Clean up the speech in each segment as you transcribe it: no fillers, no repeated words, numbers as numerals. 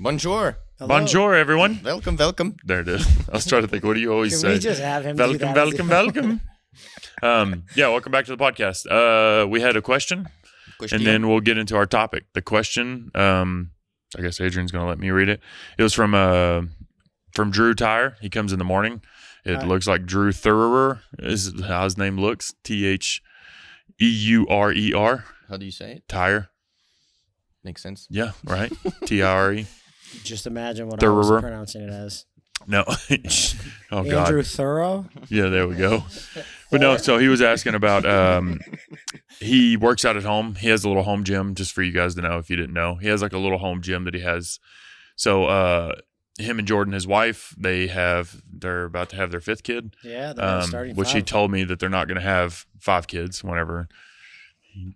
Bonjour. Hello. Bonjour, everyone. Welcome. There it is. I was trying to think, what do you always Can say? we just have him do Welcome, that? welcome. Welcome back to the podcast. We had a question, and then we'll get into our topic. The question, I guess Adrian's going to let me read it. It was from Drew Tire. He comes in the morning. It looks like Drew Thurer is how his name looks. Theourer. How do you say it? Tire. Makes sense. Yeah, right. Tire. Just imagine what I was pronouncing it as. No. Oh, God. Andrew Thorough? Yeah, there we go. But no, so he was asking about, he works out at home. He has a little home gym, just for you guys to know if you didn't know. He has like a little home gym that he has. So him and Jordan, his wife, they're about to have their fifth kid. Yeah, they're starting which he five. told me that they're not going to have 5 kids whenever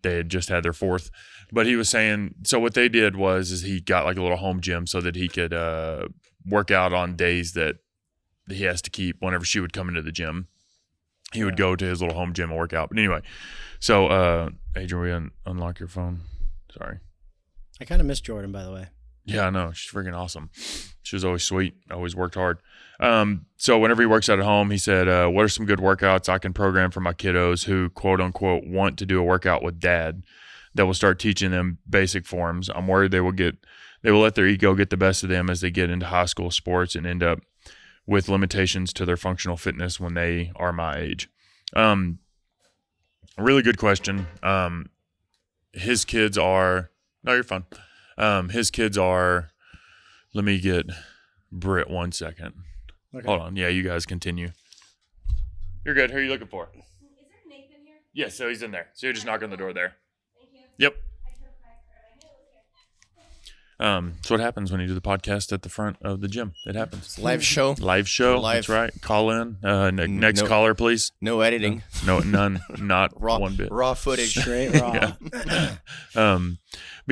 they had just had their 4th. But he was saying, so what they did is he got like a little home gym so that he could work out on days that he has to keep whenever she would come into the gym. He would go to his little home gym and work out. But anyway, so Adrian, unlock your phone. Sorry. I kind of miss Jordan, by the way. Yeah, I know. She's freaking awesome. She was always sweet. Always worked hard. So whenever he works out at home, he said, what are some good workouts I can program for my kiddos who, quote unquote, want to do a workout with dad that will start teaching them basic forms? I'm worried they will let their ego get the best of them as they get into high school sports and end up with limitations to their functional fitness when they are my age. A really good question. His kids are, no, you're fine. His kids are, let me get Britt 1 second. Okay. Hold on. Yeah, you guys continue. You're good. Who are you looking for? Is there Nathan here? Yes, so he's in there. So you just knock on the door there. Thank you. Yep. I took my card. I knew it was here. That's what happens when you do the podcast at the front of the gym. It happens. Live show. Live show. Live. That's right. Call in. Next No- caller, please. No editing. No, none. Not Raw, one bit. raw footage. Straight raw. But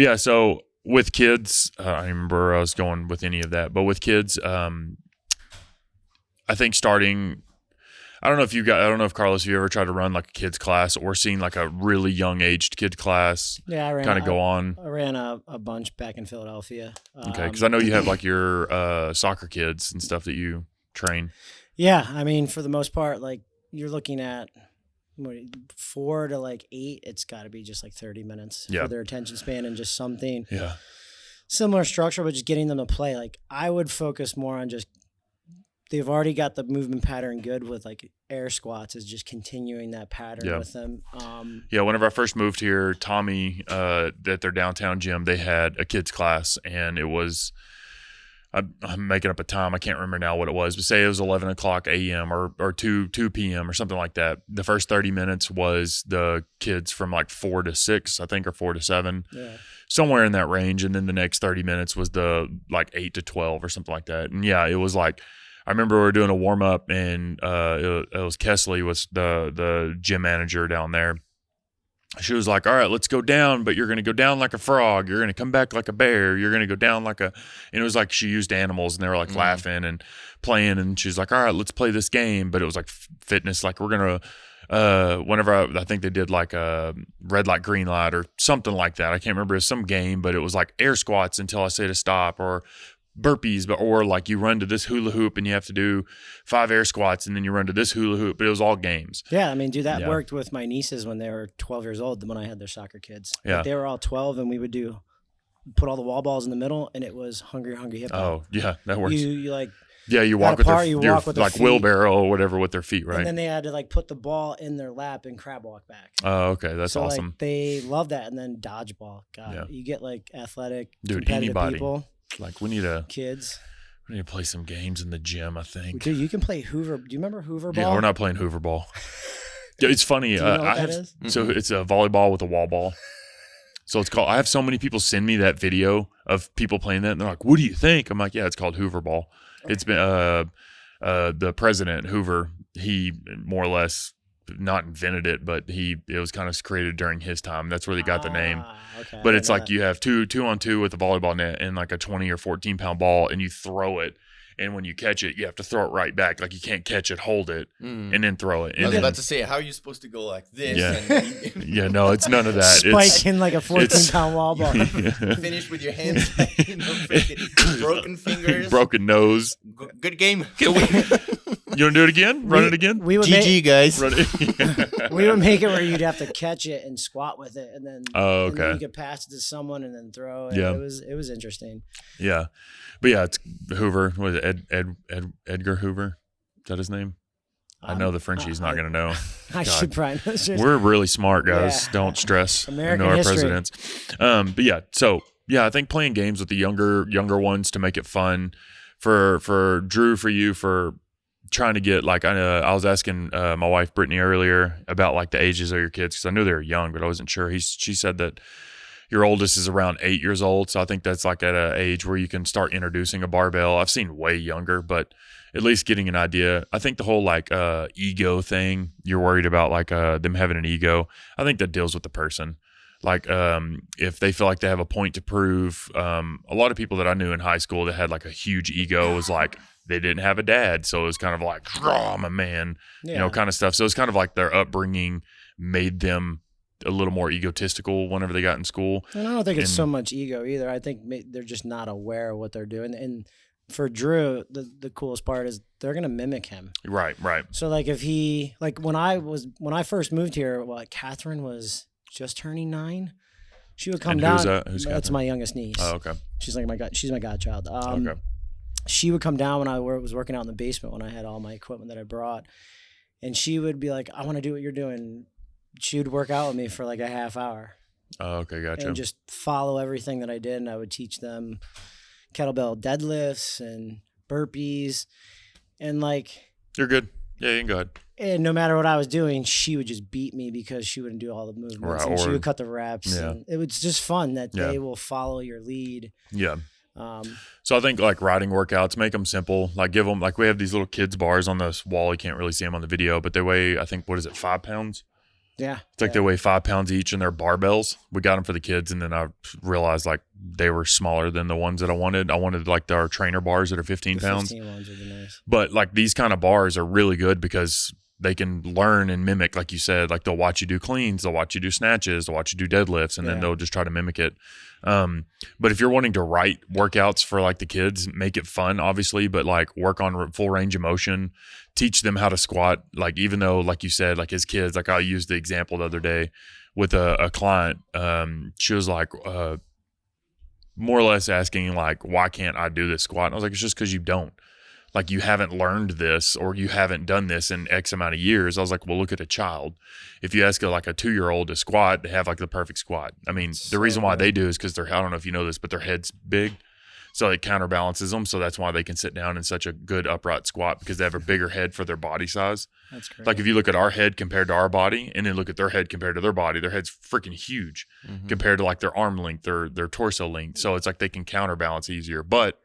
yeah, so with kids, I don't remember where I was going with any of that, but with kids, I think starting, I don't know if Carlos, you ever tried to run like a kids class or seen like a really young aged kid class Yeah, I ran kind of go on. I ran a bunch back in Philadelphia. Okay. Cause I know you have like your soccer kids and stuff that you train. Yeah, I mean, for the most part, like you're looking at 4 to like 8. It's got to be just like 30 minutes Yeah. for their attention span and just something Yeah. similar structure, but just getting them to play. Like I would focus more on just they've already got the movement pattern good with like air squats is just continuing that pattern with them. Yeah, whenever I first moved here, Tommy, at their downtown gym, they had a kids class, and it was, I'm making up a time, I can't remember now what it was, but say it was 11 o'clock a.m. or 2 p.m. or something like that. The first 30 minutes was the kids from like 4 to 6, I think, or 4 to 7, somewhere in that range, and then the next 30 minutes was the like 8 to 12 or something like that. And yeah, it was like, I remember we were doing a warm up, and it was Kesley was the gym manager down there. She was like, "All right, let's go down, but you're going to go down like a frog. You're going to come back like a bear. You're going to go down like a." And it was like she used animals, and they were like laughing and playing. And she's like, "All right, let's play this game." But it was like fitness. Like we're gonna. Whenever I think they did like a red light, green light, or something like that. I can't remember. It was some game, but it was like air squats until I say to stop, or burpees, or like you run to this hula hoop and you have to do 5 air squats and then you run to this hula hoop, but it was all games. Yeah, I mean, dude, that worked with my nieces when they were 12 years old when I had their soccer kids. Yeah. Like, they were all 12 and we would put all the wall balls in the middle and it was hungry hip hop. Oh, yeah, that works. You like you walk with apart, their, you your, walk with their like feet. wheelbarrow or whatever with their feet, right? And then they had to like put the ball in their lap and crab walk back. Oh, okay, that's so awesome. Like, they love that. And then dodgeball. God, Yeah. you get like athletic, Dude, competitive anybody. people, Like we need to kids. play some games in the gym, I think. Dude, you can play Hoover. Do you remember Hoover ball? Yeah, we're not playing Hoover ball. It's funny. Do you know what that is? So it's a volleyball with a wall ball. So it's called. I have so many people send me that video of people playing that, and they're like, "What do you think?" I'm like, "Yeah, it's called Hoover ball." It's been the president Hoover. He more or less not invented it, but it was kind of created during his time. That's where they got the name. Okay, But it's like you have two on two with a volleyball net and like a 20 or 14 pound ball, and you throw it. And when you catch it, you have to throw it right back. Like you can't catch it, hold it, and then throw it. I was then, about to say, how are you supposed to go like this? Yeah. And Yeah, no, it's none of that. Spike in like a 14-pound wall ball. finish with your hands, freaking broken fingers, broken nose. Good game. You want to do it again? Run it again? We would GG, guys. Run it. we would make it where you'd have to catch it and squat with it, and then Oh, and then okay. you could pass it to someone and then throw it. Yeah. It was interesting. Yeah. But yeah, it's Hoover. What is it? Edgar Hoover? Is that his name? I know the Frenchie's not going to know. I should probably know. We're really smart, guys. Yeah. Don't stress. American I know our history. presidents. But yeah, so yeah, I think playing games with the younger ones to make it fun for Drew, for you, for trying to get like I was asking my wife Brittany earlier about like the ages of your kids because I knew they were young, but I wasn't sure. She said that your oldest is around 8 years old, so I think that's like at an age where you can start introducing a barbell. I've seen way younger, but at least getting an idea. I think the whole like ego thing, you're worried about like them having an ego. I think that deals with the person. Like if they feel like they have a point to prove, a lot of people that I knew in high school that had like a huge ego was like they didn't have a dad, so it was kind of like, oh, I'm a man, kind of stuff. So it's kind of like their upbringing made them a little more egotistical whenever they got in school. And I don't think it's so much ego either. I think they're just not aware of what they're doing. And for Drew, the coolest part is they're gonna mimic him. Right. So like if he when I first moved here, Catherine was just turning 9. She would come And down. who's that? Who's That's Catherine? my youngest niece. Oh, okay. She's like she's my godchild. Okay. She would come down when I was working out in the basement when I had all my equipment that I brought, and she would be like, "I want to do what you're doing." She would work out with me for like a half hour. Oh, okay, gotcha. And just follow everything that I did, and I would teach them kettlebell deadlifts and burpees, and like You're good. Yeah, you can go ahead. and no matter what I was doing, she would just beat me because she wouldn't do all the movements, Right, and she or- would cut the reps. Yeah. And it was just fun that Yeah. they will follow your lead. Yeah. So I think like riding workouts, make them simple. Like give them, like we have these little kids bars on this wall. You can't really see them on the video, but they weigh, I think, 5 pounds? Yeah, It's like they weigh 5 pounds each, and they're barbells. We got them for the kids, and then I realized like they were smaller than the ones that I wanted. I wanted like our trainer bars that are 15 the pounds. 15 ones would be nice. But like these kind of bars are really good because they can learn and mimic, like you said. Like they'll watch you do cleans, they'll watch you do snatches, they'll watch you do deadlifts, and then Yeah. they'll just try to mimic it. But if you're wanting to write workouts for like the kids, make it fun, obviously, but like work on full range of motion, teach them how to squat. Like even though, like you said, like as kids, like I used the example the other day with a client. She was like, more or less asking like, why can't I do this squat? And I was like, it's just because you don't. Like you haven't learned this or you haven't done this in X amount of years. I was like, well, look at a child. If you ask like a 2-year-old to squat, they have like the perfect squat. I mean, the reason why they do is because I don't know if you know this, but their head's big. So it counterbalances them. So that's why they can sit down in such a good upright squat because they have a bigger head for their body size. That's great. Like if you look at our head compared to our body and then look at their head compared to their body, their head's freaking huge compared to like their arm length or their torso length. So it's like they can counterbalance easier, but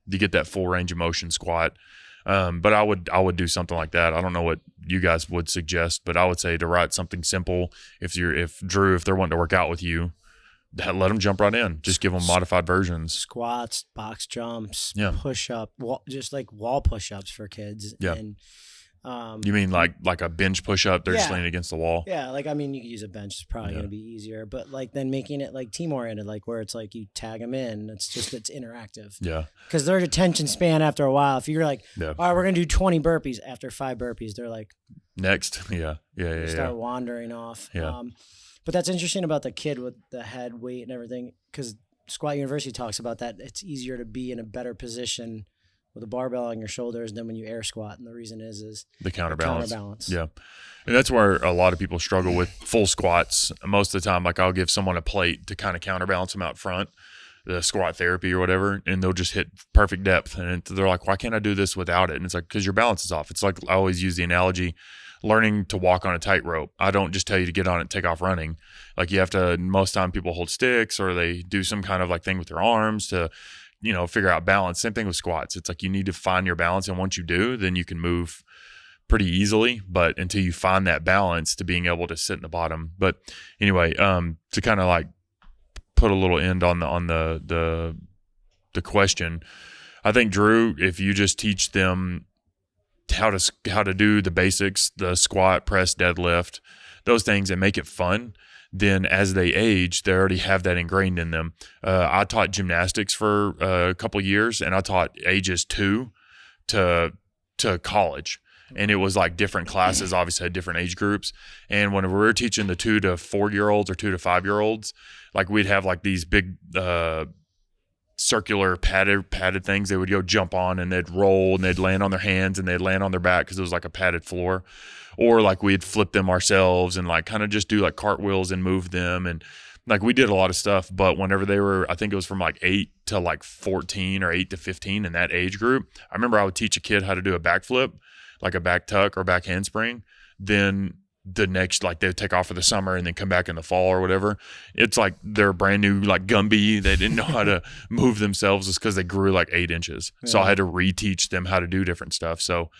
you get that full range of motion squat. But I would do something like that. I don't know what you guys would suggest, but I would say to write something simple. If they're wanting to work out with you, let them jump right in. Just give them modified versions. Squats, box jumps, Yeah. push up, just like wall push ups for kids. Yeah. And, You mean like a bench push up? They're just Yeah. leaning against the wall. yeah, like I mean, you could use a bench. It's probably Yeah. going to be easier, but like then making it like team oriented, like where it's like you tag them in. It's interactive Yeah. because their attention span after a while. If you're like, Yeah. all right, we're going to do 20 burpees. After 5 burpees, they're like Next. Yeah. they start wandering off. Yeah. But that's interesting about the kid with the head weight and everything because Squat University talks about that. It's easier to be in a better position with a barbell on your shoulders than when you air squat. And the reason is The counterbalance. counterbalance. Yeah. And that's where a lot of people struggle with full squats. Most of the time, like I'll give someone a plate to kind of counterbalance them out front, the squat therapy or whatever, and they'll just hit perfect depth. And they're like, why can't I do this without it? And it's like, because your balance is off. It's like I always use the analogy, learning to walk on a tightrope. I don't just tell you to get on it and take off running. Like you have to, most time people hold sticks or they do some kind of like thing with their arms to, figure out balance. Same thing with squats. It's like you need to find your balance. And once you do, then you can move pretty easily, but until you find that balance to being able to sit in the bottom. But anyway, to kind of like put a little end on the question, I think, Drew, if you just teach them how to do the basics, the squat, press, deadlift, those things, and make it fun, then as they age, they already have that ingrained in them. I taught gymnastics for a couple of years, and I taught ages 2 to college. And it was like different classes, obviously had different age groups. And whenever we were teaching the 2 to 4-year-olds or 2 to 5-year-olds, like we'd have like these big circular padded things they would go jump on, and they'd roll and they'd land on their hands and they'd land on their back because it was like a padded floor. Or like we'd flip them ourselves and like kind of just do like cartwheels and move them. And like we did a lot of stuff. But whenever they were, I think it was from like 8 to like 14 or 8 to 15 in that age group, I remember I would teach a kid how to do a backflip, like a back tuck or back handspring. Then the next, like they would take off for the summer and then come back in the fall or whatever. It's like they're brand new, like Gumby. They didn't know how to move themselves just because they grew like 8 inches. Yeah. So I had to reteach them how to do different stuff. So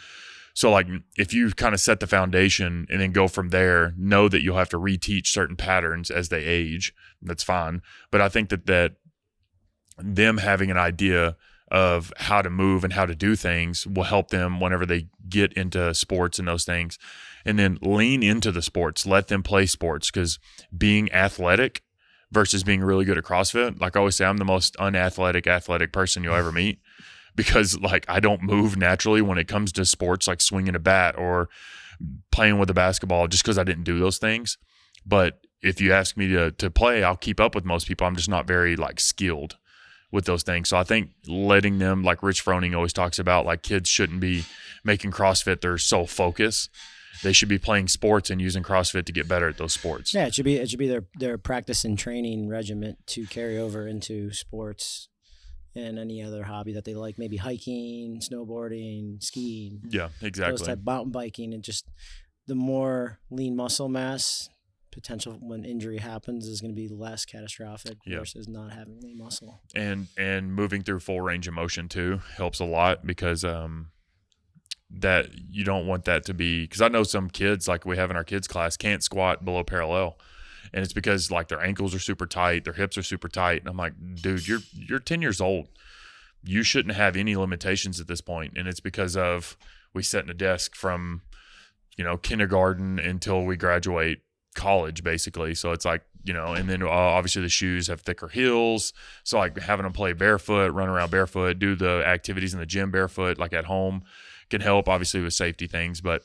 like if you kind of set the foundation and then go from there, know that you'll have to reteach certain patterns as they age. That's fine. But I think that them having an idea of how to move and how to do things will help them whenever they get into sports and those things. And then lean into the sports, let them play sports, because being athletic versus being really good at CrossFit, like I always say, I'm the most athletic person you'll ever meet, because like I don't move naturally when it comes to sports, like swinging a bat or playing with a basketball, just because I didn't do those things. But if you ask me to play, I'll keep up with most people. I'm just not very like skilled with those things. So I think letting them, like Rich Froning always talks about, like kids shouldn't be making CrossFit their sole focus. They should be playing sports and using CrossFit to get better at those sports. Yeah, it should be their practice and training regiment to carry over into sports and any other hobby that they like, maybe hiking, snowboarding, skiing. Yeah, exactly. Those type, mountain biking, and just the more lean muscle mass potential when injury happens is going to be less catastrophic versus not having lean muscle. And moving through full range of motion too helps a lot, because that you don't want that to be, because I know some kids, like we have in our kids class, can't squat below parallel. And it's because like their ankles are super tight, their hips are super tight. And I'm like, dude, you're 10 years old. You shouldn't have any limitations at this point. And it's because of we sit in a desk from, kindergarten until we graduate college, basically. So it's like, and then obviously the shoes have thicker heels. So like having them play barefoot, run around barefoot, do the activities in the gym barefoot, like at home, can help obviously with safety things. But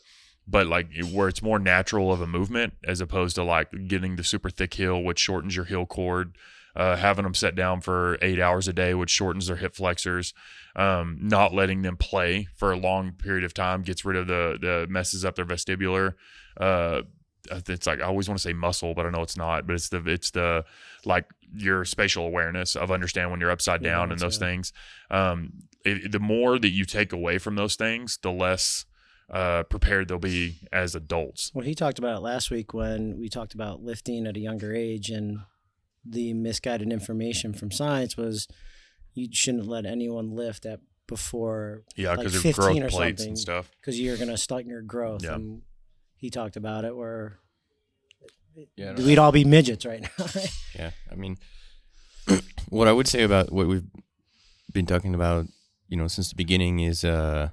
like where it's more natural of a movement as opposed to like getting the super thick heel, which shortens your heel cord, having them sit down for 8 hours a day, which shortens their hip flexors, not letting them play for a long period of time gets rid of the messes up their vestibular. It's like, I always want to say muscle, but I know it's not, but it's the like your spatial awareness of understand when you're upside down and those things. The more that you take away from those things, the less prepared they'll be as adults. Well, he talked about it last week when we talked about lifting at a younger age, and the misguided information from science was you shouldn't let anyone lift at before because like of growth 15 or plates something, and stuff, because you're going to stunt your growth. Yeah. And he talked about it where we'd all be midgets right now. Yeah, I mean, what I would say about what we've been talking about, since the beginning is I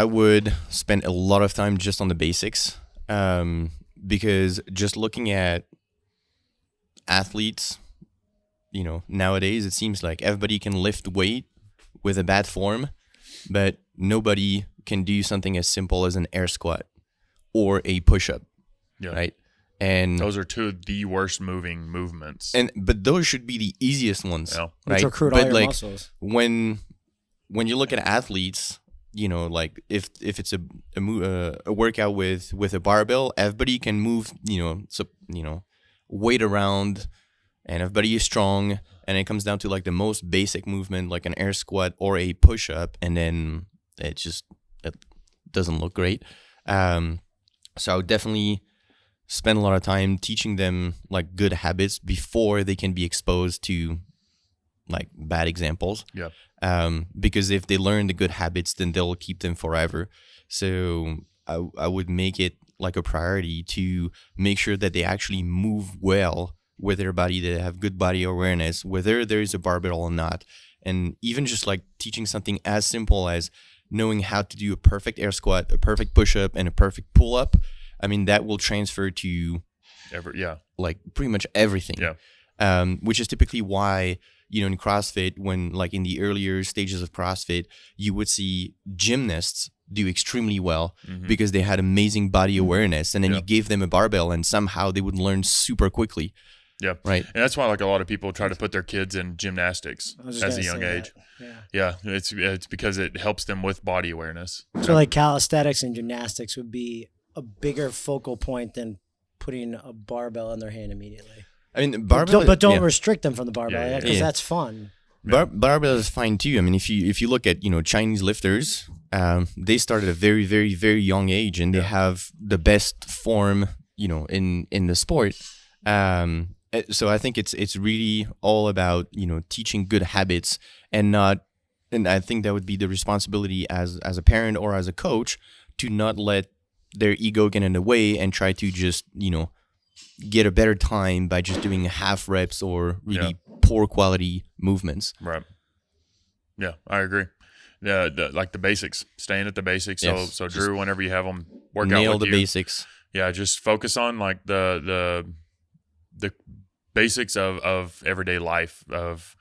would spend a lot of time just on the basics, because just looking at athletes, nowadays it seems like everybody can lift weight with a bad form, but nobody can do something as simple as an air squat or a push-up, right? And those are two of the worst moving movements. But those should be the easiest ones, right? Which recruit all your muscles. When you look at athletes, like if it's a workout with a barbell, everybody can move, weight around, and everybody is strong, and it comes down to like the most basic movement, like an air squat or a push up, and then it doesn't look great. So I would definitely spend a lot of time teaching them like good habits before they can be exposed to like bad examples. Yeah. Because if they learn the good habits, then they'll keep them forever. So I would make it like a priority to make sure that they actually move well with their body, they have good body awareness, whether there is a barbell or not. And even just like teaching something as simple as knowing how to do a perfect air squat, a perfect push-up, and a perfect pull-up. I mean, that will transfer to like pretty much everything. Yeah. Which is typically why, in CrossFit, when like in the earlier stages of CrossFit, you would see gymnasts do extremely well because they had amazing body awareness, and then you gave them a barbell and somehow they would learn super quickly. Yeah. Right. And that's why like a lot of people try to put their kids in gymnastics as a young age. Yeah. It's because it helps them with body awareness. So like calisthenics and gymnastics would be a bigger focal point than putting a barbell in their hand immediately. I mean, barbell, but don't restrict them from the barbell because Yeah. that's fun. Barbell is fine too. I mean, if you look at Chinese lifters, they start at a very, very, very young age, and they have the best form in the sport. So I think it's really all about teaching good habits, and I think that would be the responsibility as a parent or as a coach to not let their ego get in the way and try to just get a better time by just doing half reps or really poor quality movements. Right. Yeah, I agree. Like the basics, staying at the basics. Yes. So Drew, whenever you have them work Nail out with the you, basics. Yeah, just focus on like the basics of everyday life, of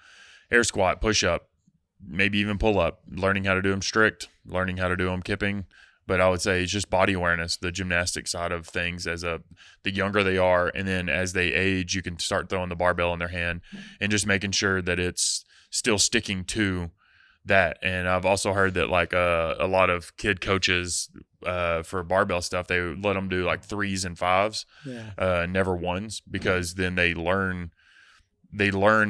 air squat, push up, maybe even pull up, learning how to do them strict, learning how to do them kipping. But I would say it's just body awareness, the gymnastic side of things. The younger they are, and then as they age, you can start throwing the barbell in their hand and just making sure that it's still sticking to that. And I've also heard that like a lot of kid coaches for barbell stuff, they let them do like 3s and 5s, never 1s, because then they learn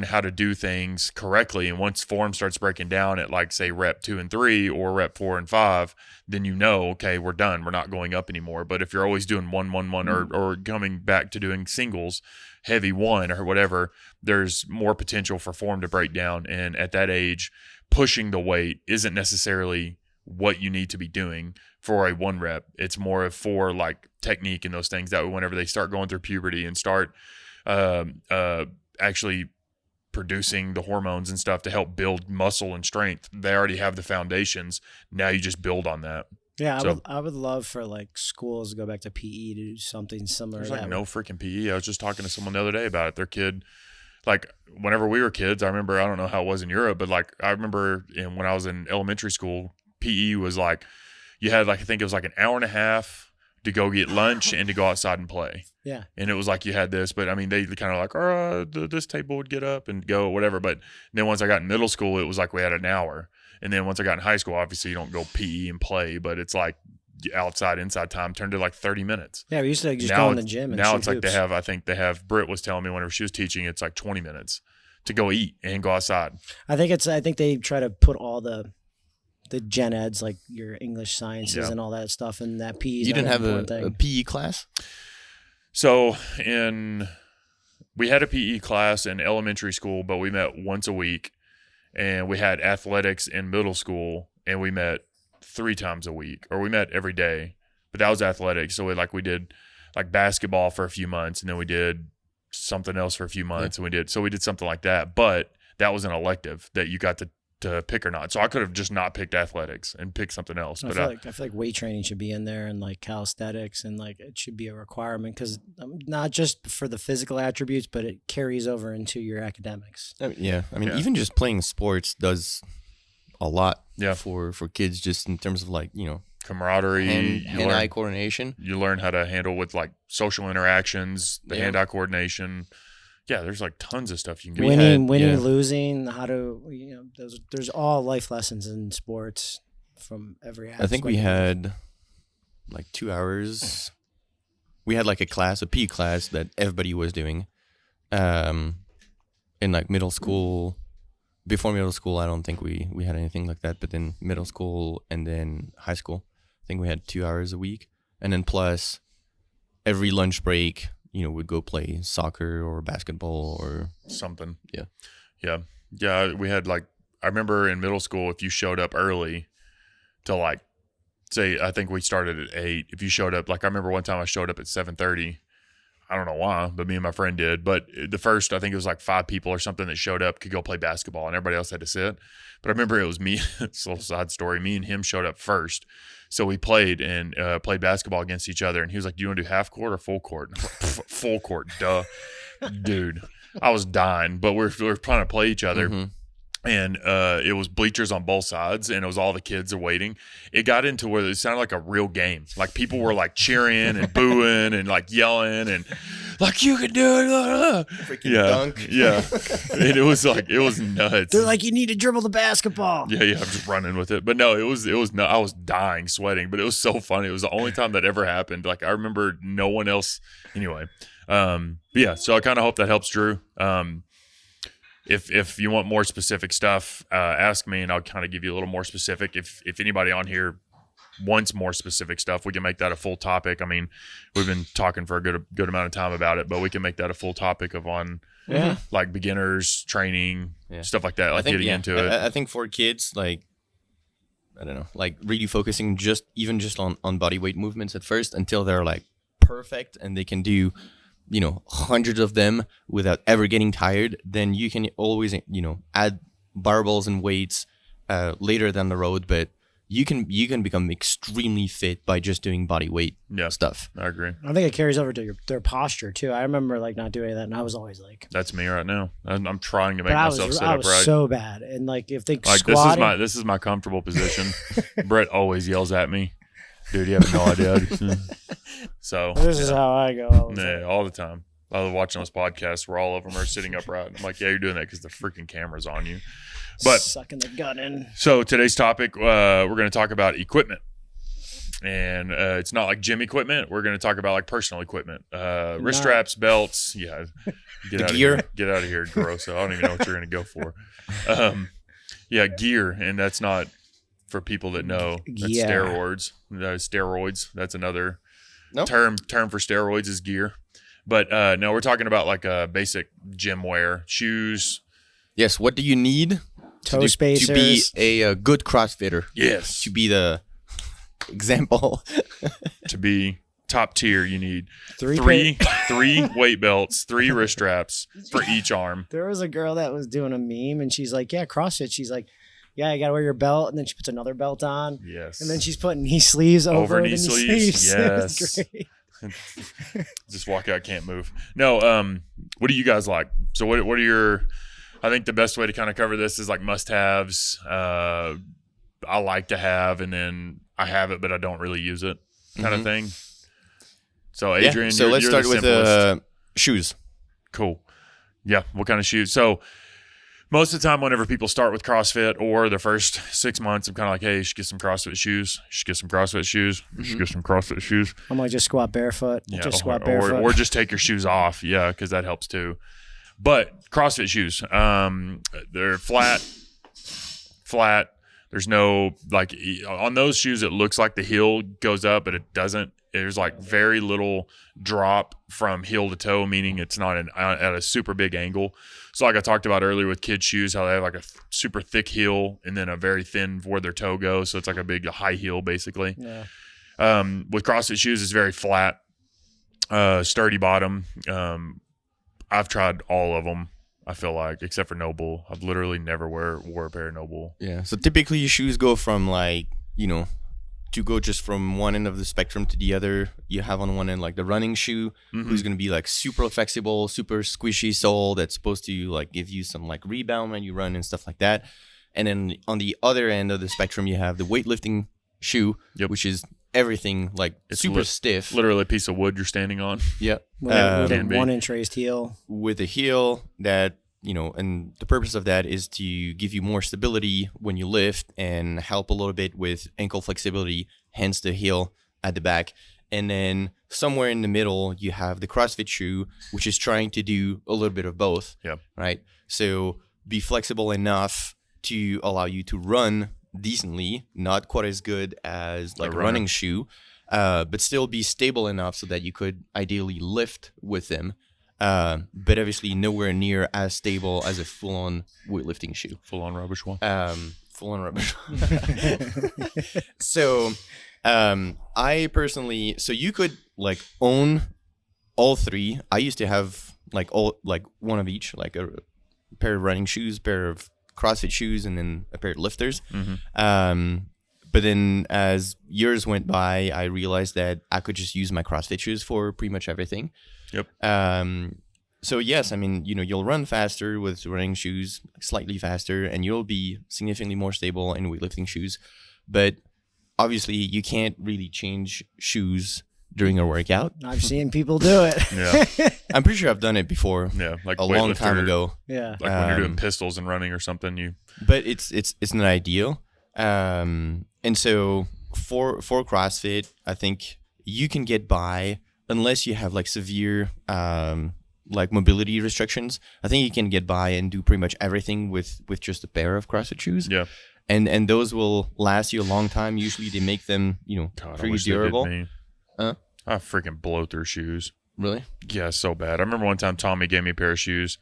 how to do things correctly. And once form starts breaking down at like say rep 2 and 3 or rep 4 and 5, then okay, we're done. We're not going up anymore. But if you're always doing 1, 1, 1 or coming back to doing singles, heavy 1 or whatever, there's more potential for form to break down. And at that age, pushing the weight isn't necessarily what you need to be doing for a 1 rep. It's more of for like technique and those things that whenever they start going through puberty and start actually producing the hormones and stuff to help build muscle and strength, they already have the foundations. Now you just build on that. Yeah, I would love for like schools to go back to PE to do something similar. There's like no freaking PE. I was just talking to someone the other day about it. Their kid, like whenever we were kids, I remember, I don't know how it was in Europe, but like I remember when I was in elementary school, PE was like, you had like, I think it was like an hour and a half to go get lunch and to go outside and play. Yeah. And it was like you had this, but I mean, they kind of like, this table would get up and go, whatever. But then once I got in middle school, it was like we had an hour. And then once I got in high school, obviously you don't go PE and play, but it's like outside, inside time turned to like 30 minutes. Yeah, we used to like just go in the gym and now shoot it's like hoops. I think they have, Britt was telling me whenever she was teaching, it's like 20 minutes to go eat and go outside. I think they try to put all the gen eds, like your English sciences and all that stuff, and that PE. You didn't have a PE class? So we had a PE class in elementary school, but we met once a week, and we had athletics in middle school, and we met 3 times a week, or we met every day, but that was athletics. So we did like basketball for a few months, and then we did something else for a few months, and we did something like that. But that was an elective that you got to pick or not. So I could have just not picked athletics and picked something else. I feel like weight training should be in there, and like calisthenics, and like it should be a requirement, because not just for the physical attributes, but it carries over into your academics. Even just playing sports does a lot for kids, just in terms of like, camaraderie, hand-eye coordination. You learn how to handle with like social interactions, the hand-eye coordination. Yeah, there's like tons of stuff you can do. Winning, losing, how to, there's all life lessons in sports from every aspect. I think we had like 2 hours. We had like a PE class that everybody was doing. In like middle school, before middle school, I don't think we had anything like that. But then middle school and then high school, I think we had 2 hours a week. And then plus every lunch break, we'd go play soccer or basketball or something. Yeah. Yeah. Yeah, we had like, I remember in middle school, if you showed up early to like, say, I think we started at 8. If you showed up, like I remember one time I showed up at 7:30. I don't know why, but me and my friend did. But the first, I think it was like 5 people or something that showed up could go play basketball, and everybody else had to sit. But I remember it was me. It's a little side story. Me and him showed up first, so we played and played basketball against each other. And he was like, "Do you want to do half court or full court?" And I'm like, full court, duh, dude. I was dying, but we're trying to play each other. Mm-hmm. And it was bleachers on both sides, and it was all the kids are waiting. It got into where it sounded like a real game. Like people were like cheering and booing and like yelling and like, you can do it. Freaking dunk. Yeah. And it was nuts. They're like, you need to dribble the basketball. Yeah, I'm just running with it. But no, it was I was dying, sweating, but it was so funny. It was the only time that ever happened. Like I remember no one else. Anyway, yeah. So I kind of hope that helps Drew. If you want more specific stuff, ask me and I'll kind of give you a little more specific. If anybody on here wants more specific stuff, we can make that a full topic. I mean, we've been talking for a good amount of time about it, but we can make that a full topic of like beginners training, stuff like that. Like getting into it. I think for kids, like, I don't know, like really focusing just on body weight movements at first until they're like perfect and they can do, hundreds of them without ever getting tired, then you can always, add barbells and weights later down the road. But you can become extremely fit by just doing body weight stuff. I agree. I think it carries over to their posture too. I remember like not doing that, and I was always like, "That's me right now." I'm trying to make myself sit upright. I was so bad, and like if they like squatting, this is my comfortable position. Brett always yells at me, "Dude, you have no idea." So this is how I go. All the time. I was watching those podcasts where all of them are sitting upright. I'm like, yeah, you're doing that because the freaking camera's on you. But sucking the gun in. So today's topic, we're going to talk about equipment. And it's not like gym equipment. We're going to talk about like personal equipment. Wrist straps, belts. Yeah. Get out of here. Get out of here, grosso. I don't even know what you're going to go for. Yeah, gear. And that's not for people that know. That's steroids. Steroids. That's another term for steroids is gear. But no, we're talking about like basic gym wear, shoes. Yes. What do you need toe spacers to be a good CrossFitter? Yes. To be the example. To be top tier, you need three weight belts, 3 wrist straps for each arm. There was a girl that was doing a meme, and she's like, "Yeah, CrossFit." She's like, "Yeah, you gotta wear your belt," and then she puts another belt on. Yes. And then she's putting knee sleeves over knee sleeves. Yes. Great. Just walk out, can't move. No, what do you guys like? So what are your, I think the best way to kind of cover this is like must-haves. I like to have, and then I have it, but I don't really use it kind of thing. So Adrian, so let's start with shoes. Cool. Yeah. What kind of shoes? So most of the time, whenever people start with CrossFit or their first 6 months, I'm kind of like, hey, you should get some CrossFit shoes. You should get some CrossFit shoes. You should get some CrossFit shoes. I'm like, just squat barefoot. Yeah, just squat barefoot. Or just take your shoes off. Yeah, because that helps too. But CrossFit shoes, they're flat. There's no, like, on those shoes, it looks like the heel goes up, but it doesn't. There's like very little drop from heel to toe, meaning it's not at a super big angle. So like I talked about earlier with kids' shoes, how they have like a super thick heel and then a very thin where their toe goes. So it's like a high heel basically. Yeah. With CrossFit shoes, it's very flat, sturdy bottom. I've tried all of them, I feel like, except for Noble. I've literally never wore a pair of Noble. Yeah. So typically your shoes go from like, to go just from one end of the spectrum to the other. You have on one end like the running shoe, who's going to be like super flexible, super squishy sole that's supposed to like give you some like rebound when you run and stuff like that. And then on the other end of the spectrum, you have the weightlifting shoe, which is everything like it's super stiff. Literally a piece of wood you're standing on. Yeah. With a 1-inch raised heel. With a heel that, and the purpose of that is to give you more stability when you lift and help a little bit with ankle flexibility, hence the heel at the back. And then somewhere in the middle, you have the CrossFit shoe, which is trying to do a little bit of both. Yeah. Right. So be flexible enough to allow you to run decently, not quite as good as like a running shoe, but still be stable enough so that you could ideally lift with them. but obviously nowhere near as stable as a full-on weightlifting shoe. Full-on rubbish one. Full-on rubbish. So, I personally, so you could like own all three. I used to have like one of each, like a pair of running shoes, pair of CrossFit shoes, and then a pair of lifters. But then as years went by, I realized that I could just use my CrossFit shoes for pretty much everything. Yep. So yes, I mean, you'll run faster with running shoes, slightly faster, and you'll be significantly more stable in weightlifting shoes. But obviously, you can't really change shoes during a workout. I've seen people do it. Yeah. I'm pretty sure I've done it before. Yeah, like a long time ago. Yeah. Like when you're doing pistols and running or something, But it's not ideal. And so for CrossFit, I think you can get by unless you have like severe like mobility restrictions. I think you can get by and do pretty much everything with just a pair of CrossFit shoes. Yeah. And those will last you a long time. Usually they make them, God, pretty durable. I freaking blow through shoes. Really? Yeah, so bad. I remember one time Tommy gave me a pair of shoes,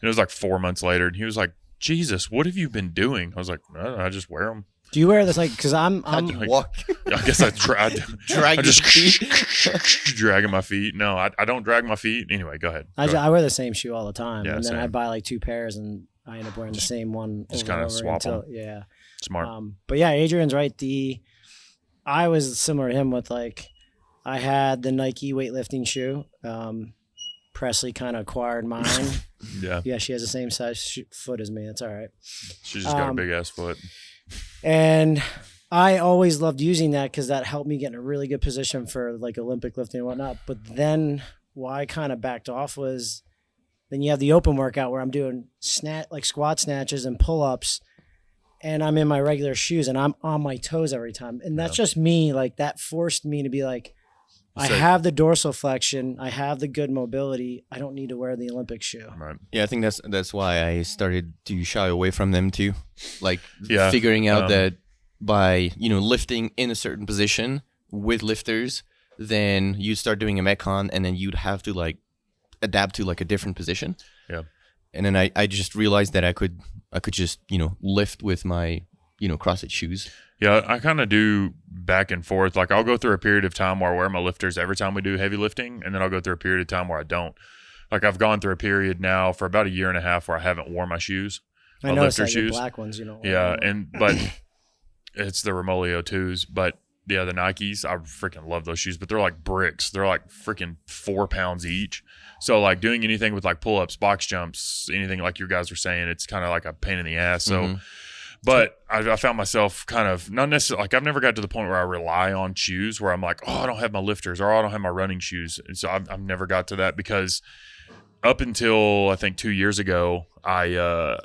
and it was like 4 months later, and he was like, "Jesus, what have you been doing?" I was like, I just wear them. Do you wear this like? Because I'm Walk. I guess I tried. Drag I just your feet. dragging my feet. No, I don't drag my feet. Anyway, go ahead. I wear the same shoe all the time, Yeah, and then same. I buy like 2 pairs, and I end up wearing the same one. Just over and kinda over swap until- 'em. Yeah. Smart. But yeah, Adrian's right. I was similar to him with like, I had the Nike weightlifting shoe. Presley kind of acquired mine. Yeah. Yeah, she has the same size foot as me. That's all right. She's just got a big ass foot. And I always loved using that because that helped me get in a really good position for like Olympic lifting and whatnot. But then why I kind of backed off was then you have the open workout where I'm doing squat snatches and pull-ups, and I'm in my regular shoes and I'm on my toes every time. And that's just me. Like that forced me to be like, I have the dorsiflexion. I have the good mobility. I don't need to wear the Olympic shoe. Right. Yeah, I think that's why I started to shy away from them too. Like Yeah, figuring out that by, lifting in a certain position with lifters, then you start doing a Metcon and then you'd have to like adapt to like a different position. Yeah. And then I just realized that I could just, lift with my, CrossFit shoes. Yeah, I kind of do back and forth. Like I'll go through a period of time where I wear my lifters every time we do heavy lifting, and then I'll go through a period of time where I don't. Like I've gone through a period now for about 1.5 years where I haven't worn my shoes. I My noticed lifter that your shoes. black ones, Yeah, but it's the Remolio 2s. But yeah, the Nikes, I freaking love those shoes. But they're like bricks. They're like freaking 4 pounds each. So like doing anything with like pull-ups, box jumps, anything like you guys were saying, it's kind of like a pain in the ass. So, but I found myself kind of not necessarily like I've never got to the point where I rely on shoes where I'm like, oh, I don't have my lifters or I don't have my running shoes. And so I've never got to that because up until I think 2 years ago, it's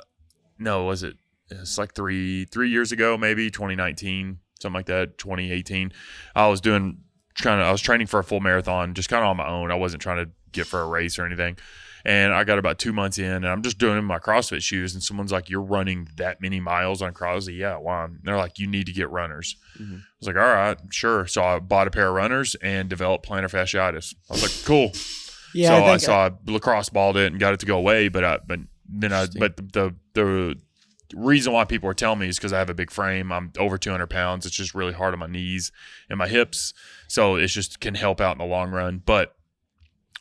like three years ago, maybe 2019, something like that, 2018. I was training for a full marathon just kind of on my own. I wasn't trying to get for a race or anything. And I got about 2 months in and I'm just doing my CrossFit shoes. And someone's like, you're running that many miles on CrossFit? Yeah, why? And they're like, you need to get runners. I was like, all right, sure. So I bought a pair of runners and developed plantar fasciitis. I was like, cool. Yeah. So I lacrosse balled it and got it to go away. But the reason why people are telling me is because I have a big frame. I'm over 200 pounds. It's just really hard on my knees and my hips. So it just can help out in the long run. But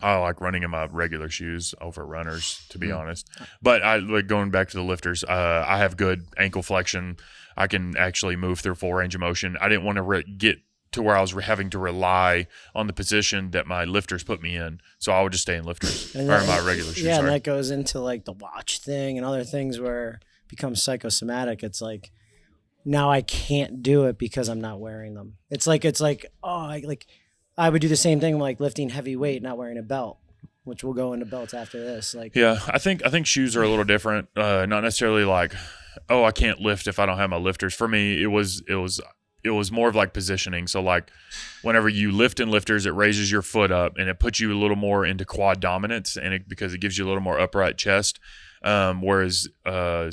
I like running in my regular shoes over runners, to be honest. But going back to the lifters, I have good ankle flexion. I can actually move through full range of motion. I didn't want to get to where I was having to rely on the position that my lifters put me in. So I would just stay in lifters or in my regular shoes. Yeah, sorry. and that goes into like the watch thing and other things where it becomes psychosomatic. It's like now I can't do it because I'm not wearing them. It's like I would do the same thing like lifting heavy weight, not wearing a belt, which we'll go into belts after this. Like, yeah, I think shoes are a little different. Not necessarily like, oh, I can't lift if I don't have my lifters. For me, it was more of like positioning. So like whenever you lift in lifters, it raises your foot up and it puts you a little more into quad dominance because it gives you a little more upright chest. Whereas,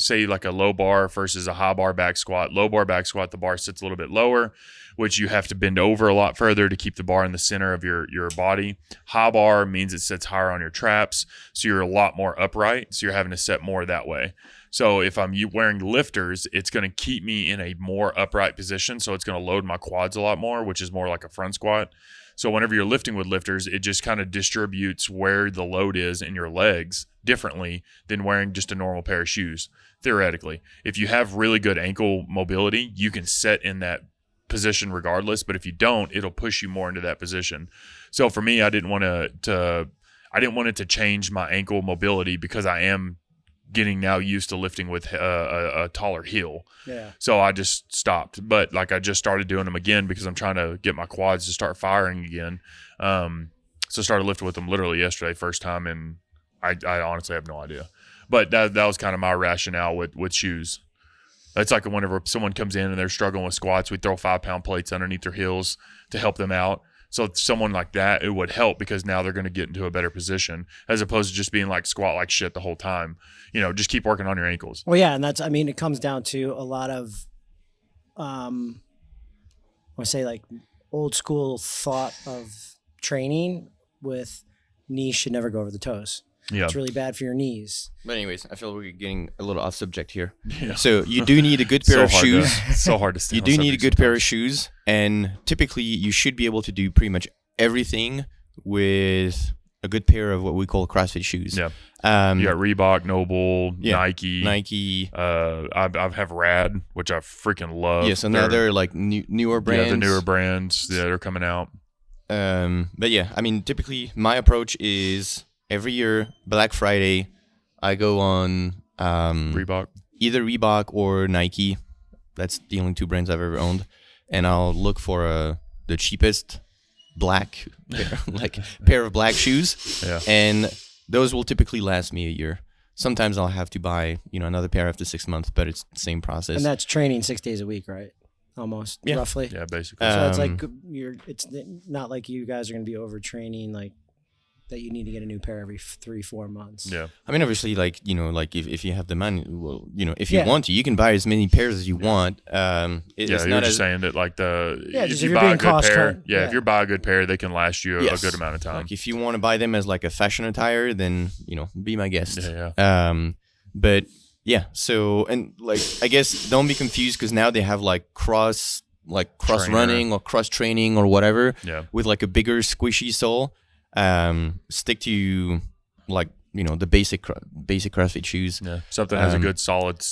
say like a low bar versus a high bar back squat. Low bar back squat, the bar sits a little bit lower, which you have to bend over a lot further to keep the bar in the center of your body. High bar means it sits higher on your traps, so you're a lot more upright. So you're having to set more that way. So if I'm wearing lifters, it's going to keep me in a more upright position. So it's going to load my quads a lot more, which is more like a front squat. So whenever you're lifting with lifters, it just kind of distributes where the load is in your legs differently than wearing just a normal pair of shoes. Theoretically, if you have really good ankle mobility, you can set in that position regardless. But if you don't, it'll push you more into that position. So for me, I didn't want it to change my ankle mobility because I am getting now used to lifting with a taller heel. Yeah. So I just stopped. But like I just started doing them again because I'm trying to get my quads to start firing again. So started lifting with them literally yesterday, first time, and I honestly have no idea. But that was kind of my rationale with shoes. It's like whenever someone comes in and they're struggling with squats, we throw 5-pound plates underneath their heels to help them out. So someone like that, it would help because now they're going to get into a better position as opposed to just being like squat like shit the whole time. Just keep working on your ankles. Well, yeah, and it comes down to a lot of, I want to say like old school thought of training with knees should never go over the toes. Yeah. It's really bad for your knees. But anyways, I feel we're getting a little off subject here. Yeah. So you do need a good pair of shoes. So hard to stay You on do need a subject good pair of sometimes. shoes, and typically you should be able to do pretty much everything with a good pair of what we call CrossFit shoes. Yeah. You You got Reebok, Noble, Yeah. Nike. Nike. I have Rad, which I freaking love. Yeah, so now they're like newer brands. Yeah, the newer brands that are coming out. But yeah, I mean, typically my approach is every year, Black Friday, I go on Reebok. either Reebok or Nike. That's the only two brands I've ever owned. And I'll look for the cheapest black pair of black shoes. Yeah. And those will typically last me a year. Sometimes I'll have to buy, another pair after 6 months, but it's the same process. And that's training 6 days a week, right? Almost, Yeah. roughly. Yeah, basically. So it's like Um, it's not like you guys are going to be overtraining, like that you need to get a new pair every 3-4 months. Yeah. I mean, obviously, if you have the money, well, if you Yeah. want to, you can buy as many pairs as you want. It's You're not just as saying that like just if if you you're buy a being good cost pair, cut, if you buy a good pair, they can last you Yes. a good amount of time. like if you want to buy them as like a fashion attire, then be my guest. Yeah. But yeah, so and like I guess don't be confused because now they have like cross Trainer. running or cross training or whatever Yeah. with like a bigger squishy sole. Stick to like the basic CrossFit shoes. Yeah. Something has a good solid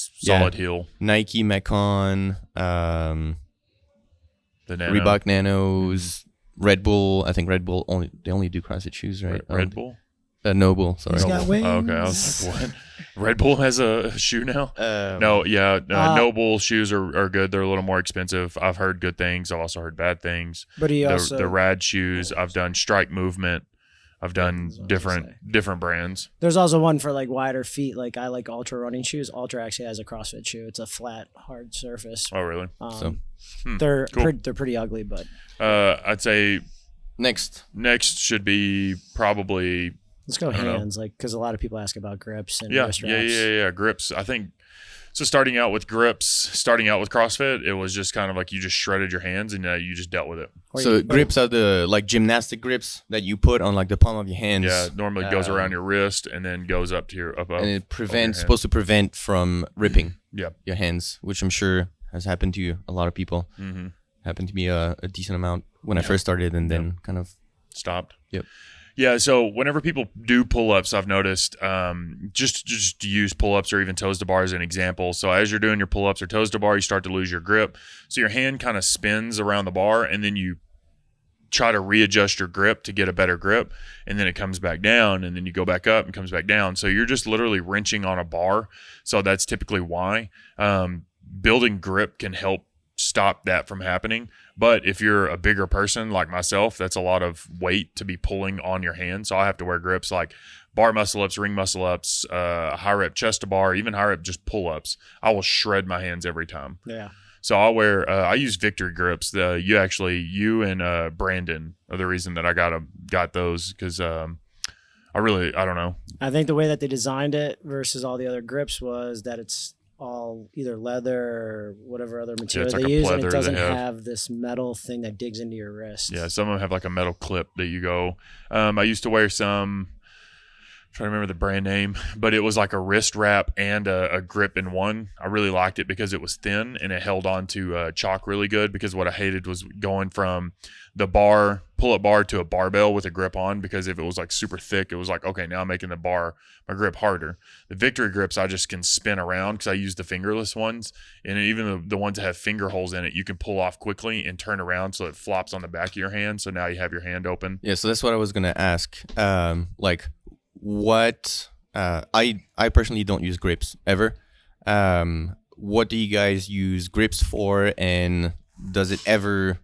heel. Nike, Metcon, The Nano. Reebok Nanos, Red Bull. I think Red Bull only do CrossFit shoes, right? Red Bull. Noble. Sorry. He's got wings. Oh, okay. I was like, what? Red Bull has a shoe now? Um, No, yeah. Noble shoes are good. They're a little more expensive. I've heard good things. I've also heard bad things. But he also The Rad shoes. I've done Strike Movement. I've done That's what I was gonna different brands. there's also one for like wider feet. Like I like Ultra running shoes. Ultra actually has a CrossFit shoe. It's a flat, hard surface. Oh, really? They're cool. they're pretty ugly, but I'd say next. should be probably let's go I don't know. hands. Like because a lot of people ask about grips and yeah, wrist yeah, wraps. yeah. Grips. I think so. Starting out with CrossFit, it was just kind of like you just shredded your hands and you just dealt with it. Or So you- grips are the like gymnastic grips that you put on like the palm of your hands. Yeah, it normally goes around your wrist and then goes up to your up. and it over your prevents hand. supposed to prevent from ripping Yeah. your hands, which I'm sure has happened to a lot of people. Mm-hmm. Happened to me a decent amount when I first started, and then kind of Stopped. Yep. Yeah, so whenever people do pull-ups, I've noticed just to use pull-ups or even toes to bar as an example. So as you're doing your pull-ups or toes to bar, you start to lose your grip. So your hand kind of spins around the bar, and then you try to readjust your grip to get a better grip, and then it comes back down, and then you go back up and comes back down. So you're just literally wrenching on a bar. So that's typically why. Building grip can help stop that from happening. But if you're a bigger person like myself, that's a lot of weight to be pulling on your hand. So I have to wear grips like bar muscle ups, ring muscle ups, high rep chest to bar, even high rep just pull ups. I will shred my hands every time. yeah. So I'll wear, I use Victory grips. You and Brandon are the reason that I got those because I don't know. I think the way that they designed it versus all the other grips was that it's all either leather or whatever other material it's like they a use, and pleather it they doesn't have. have this metal thing that digs into your wrist. Yeah, some of them have like a metal clip that you go. I used to wear some. Trying to remember the brand name, but it was like a wrist wrap and a grip in one. I really liked it because it was thin and it held on to chalk really good, because what I hated was going from the pull-up bar to a barbell with a grip on, because if it was like super thick, it was like, okay, now I'm making my grip harder. The Victory grips, I just can spin around because I use the fingerless ones, and even the ones that have finger holes in it, you can pull off quickly and turn around so it flops on the back of your hand, so now you have your hand open. Yeah, so that's what I was gonna ask. What I personally don't use grips ever. What do you guys use grips for, and does it ever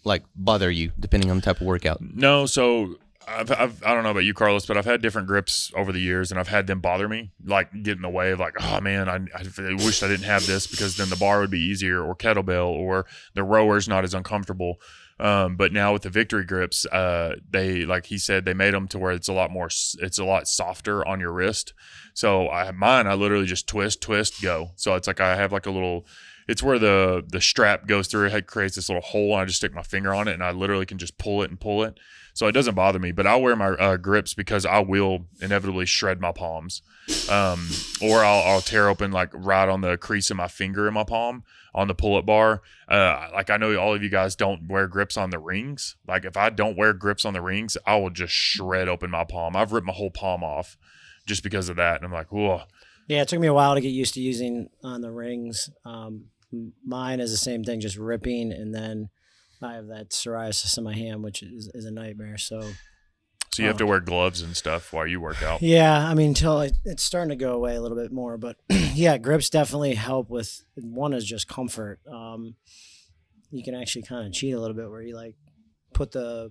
like bother you depending on the type of workout? No, so I don't know about you, Carlos, but I've had different grips over the years, and I've had them bother me, like get in the way of like, oh man, I wish I didn't have this, because then the bar would be easier, or kettlebell, or the rower's not as uncomfortable. But now with the Victory grips, they, like he said, they made them to where it's a lot softer on your wrist. So I have mine, I literally just twist, go. So it's like I have like a little, it's where the strap goes through, it creates this little hole, and I just stick my finger on it, and I literally can just pull it. So it doesn't bother me, but I'll wear my grips because I will inevitably shred my palms. Or I'll tear open like right on the crease of my finger in my palm on the pull-up bar. Like I know all of you guys don't wear grips on the rings. Like if I don't wear grips on the rings, I will just shred open my palm. I've ripped my whole palm off just because of that. And I'm like, whoa. Yeah, it took me a while to get used to using on the rings. Mine is the same thing, just ripping, and then I have that psoriasis in my hand, which is a nightmare. So you have to wear gloves and stuff while you work out. Yeah, I mean, until it's starting to go away a little bit more. But yeah, grips definitely help with, one is just comfort. You can actually kind of cheat a little bit where you like put the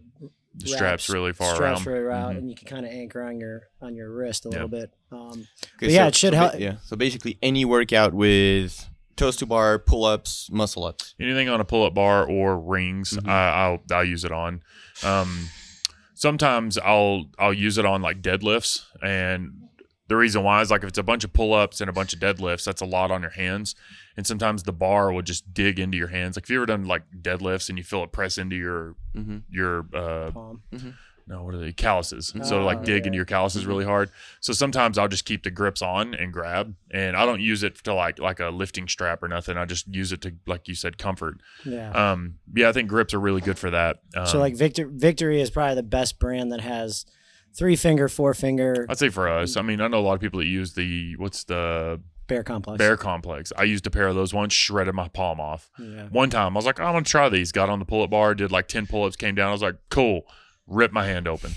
straps really far straps around, really out, and you can kind of anchor on your wrist a little bit. Okay, but yeah, it should help. So basically any workout with toes to bar, pull-ups, muscle-ups. Anything on a pull-up bar or rings, I'll use it on. Sometimes I'll use it on like deadlifts, and the reason why is like if it's a bunch of pull-ups and a bunch of deadlifts, that's a lot on your hands, and sometimes the bar will just dig into your hands. Like if you ever done like deadlifts and you feel it press into your Palm. no, what are they? Calluses. So like dig into your calluses really hard. So sometimes I'll just keep the grips on and grab, and I don't use it to like a lifting strap or nothing. I just use it to, like you said, comfort. Yeah. Yeah, I think grips are really good for that. So like Victory is probably the best brand that has 3-finger, 4-finger. I'd say for us, I mean, I know a lot of people that use what's the Bear Complex. Bear Complex. I used a pair of those ones, shredded my palm off. Yeah. One time I was like, I'm going to try these. Got on the pull-up bar, did like 10 pull-ups, came down. I was like, cool. Ripped my hand open.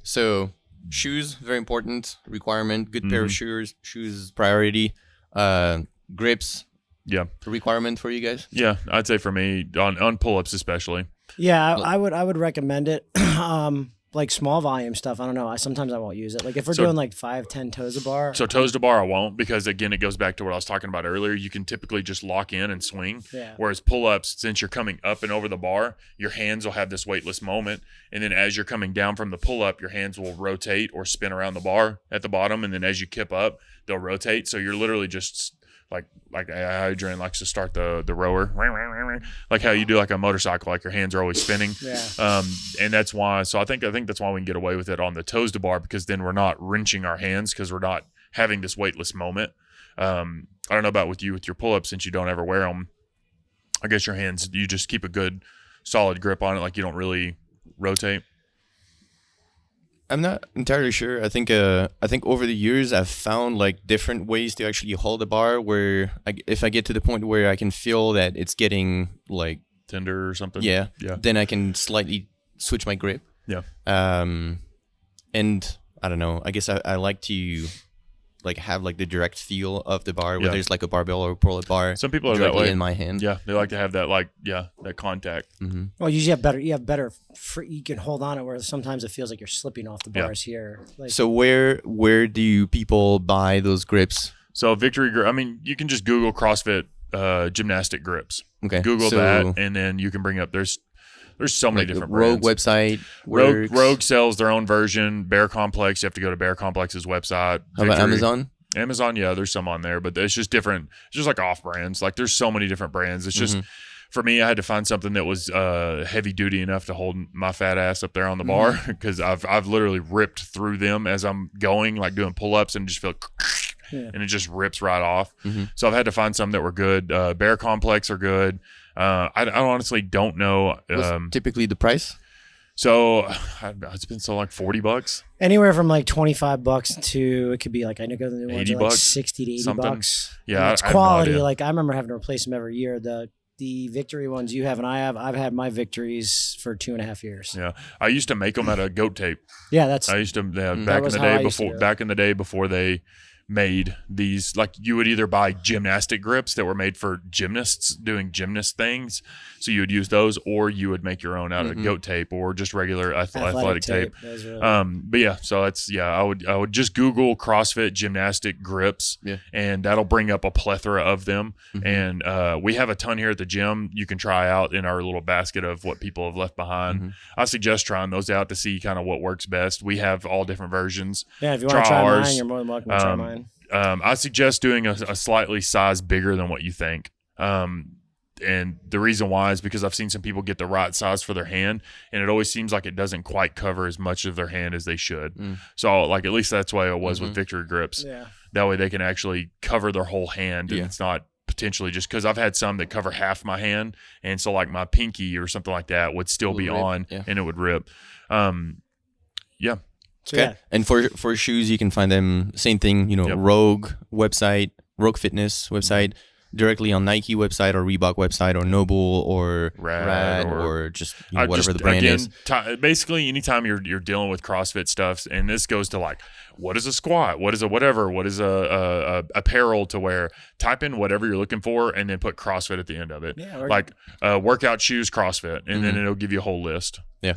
So shoes, very important requirement. Good pair of shoes is priority. Grips, yeah, requirement for you guys. Yeah, I'd say for me on pull-ups especially. Yeah, I would recommend it. Like small volume stuff, I don't know. Sometimes I won't use it. Like if we're doing like 5-10 toes a bar. So toes to bar I won't, because again it goes back to what I was talking about earlier. You can typically just lock in and swing. Yeah. Whereas pull-ups, since you're coming up and over the bar, your hands will have this weightless moment, and then as you're coming down from the pull-up, your hands will rotate or spin around the bar at the bottom, and then as you kip up, they'll rotate. So you're literally just like Adrian likes to start the rower, like how you do like a motorcycle, like your hands are always spinning. Yeah. And that's why. So I think that's why we can get away with it on the toes to bar, because then we're not wrenching our hands, because we're not having this weightless moment. I don't know about with your pull-ups, since you don't ever wear them. I guess your hands, you just keep a good solid grip on it, like you don't really rotate. I'm not entirely sure. I think over the years I've found like different ways to actually hold a bar where if I get to the point where I can feel that it's getting like tender or something. Yeah. Yeah. Then I can slightly switch my grip. Yeah. And I don't know. I guess I like to like have like the direct feel of the bar, whether it's like a barbell or a pull-up bar. Some people are that way in my hand. Yeah, they like to have that that contact. Mm-hmm. Well, usually you have better you can hold on it, where sometimes it feels like you're slipping off the bars here. Like, so where do people buy those grips? So Victory grip. I mean, you can just Google CrossFit gymnastic grips. Okay. Google that, and then you can bring up there's There's so many Like the different Rogue brands. website. Rogue sells their own version. Bear Complex, you have to go to Bear Complex's website. How about Victory. Amazon? Amazon, yeah, there's some on there, but it's just different. It's just like off brands. Like there's so many different brands. It's just for me, I had to find something that was heavy duty enough to hold my fat ass up there on the bar because I've literally ripped through them as I'm going, like doing pull ups, and just feel and it just rips right off. So I've had to find some that were good. Bear Complex are good. I honestly don't know. What's typically the price? So it's been so like $40. Anywhere from like $25 to it could be like I know the new ones are like $80, 60 to 80 something. bucks. Yeah, And it's I have no quality. idea. Like I remember having to replace them every year. The Victory ones you have and I have, I've had my Victories for 2.5 years. Yeah, I used to make them out of goat tape. Yeah, that's I used to back in was the how I day used to before do it. back in the day before they made these, like you would either buy gymnastic grips that were made for gymnasts doing gymnast things, so you would use those, or you would make your own out of goat tape or just regular athletic tape. Those are But yeah, so that's I would just Google CrossFit gymnastic grips, and that'll bring up a plethora of them. And we have a ton here at the gym you can try out in our little basket of what people have left behind. I suggest trying those out to see kind of what works best. We have all different versions. yeah, if you want to try ours. mine, you're more than welcome to try mine. I suggest doing a slightly size bigger than what you think. And the reason why is because I've seen some people get the right size for their hand, and it always seems like it doesn't quite cover as much of their hand as they should. So, like, at least that's the way it was with Victory grips. Yeah. That way they can actually cover their whole hand, and it's not potentially just because I've had some that cover half my hand, and so like my pinky or something like that would still be on, and it would rip. Yeah. So Okay. yeah, And for shoes, you can find them, same thing, Rogue website, Rogue Fitness website, directly on Nike website or Reebok website or Noble or Rad or just I whatever the brand is. Basically, anytime you're dealing with CrossFit stuff, and this goes to like, what is a squat? What is a whatever? What is a apparel to wear? Type in whatever you're looking for, and then put CrossFit at the end of it. Yeah, like workout shoes, CrossFit, and then it'll give you a whole list. Yeah.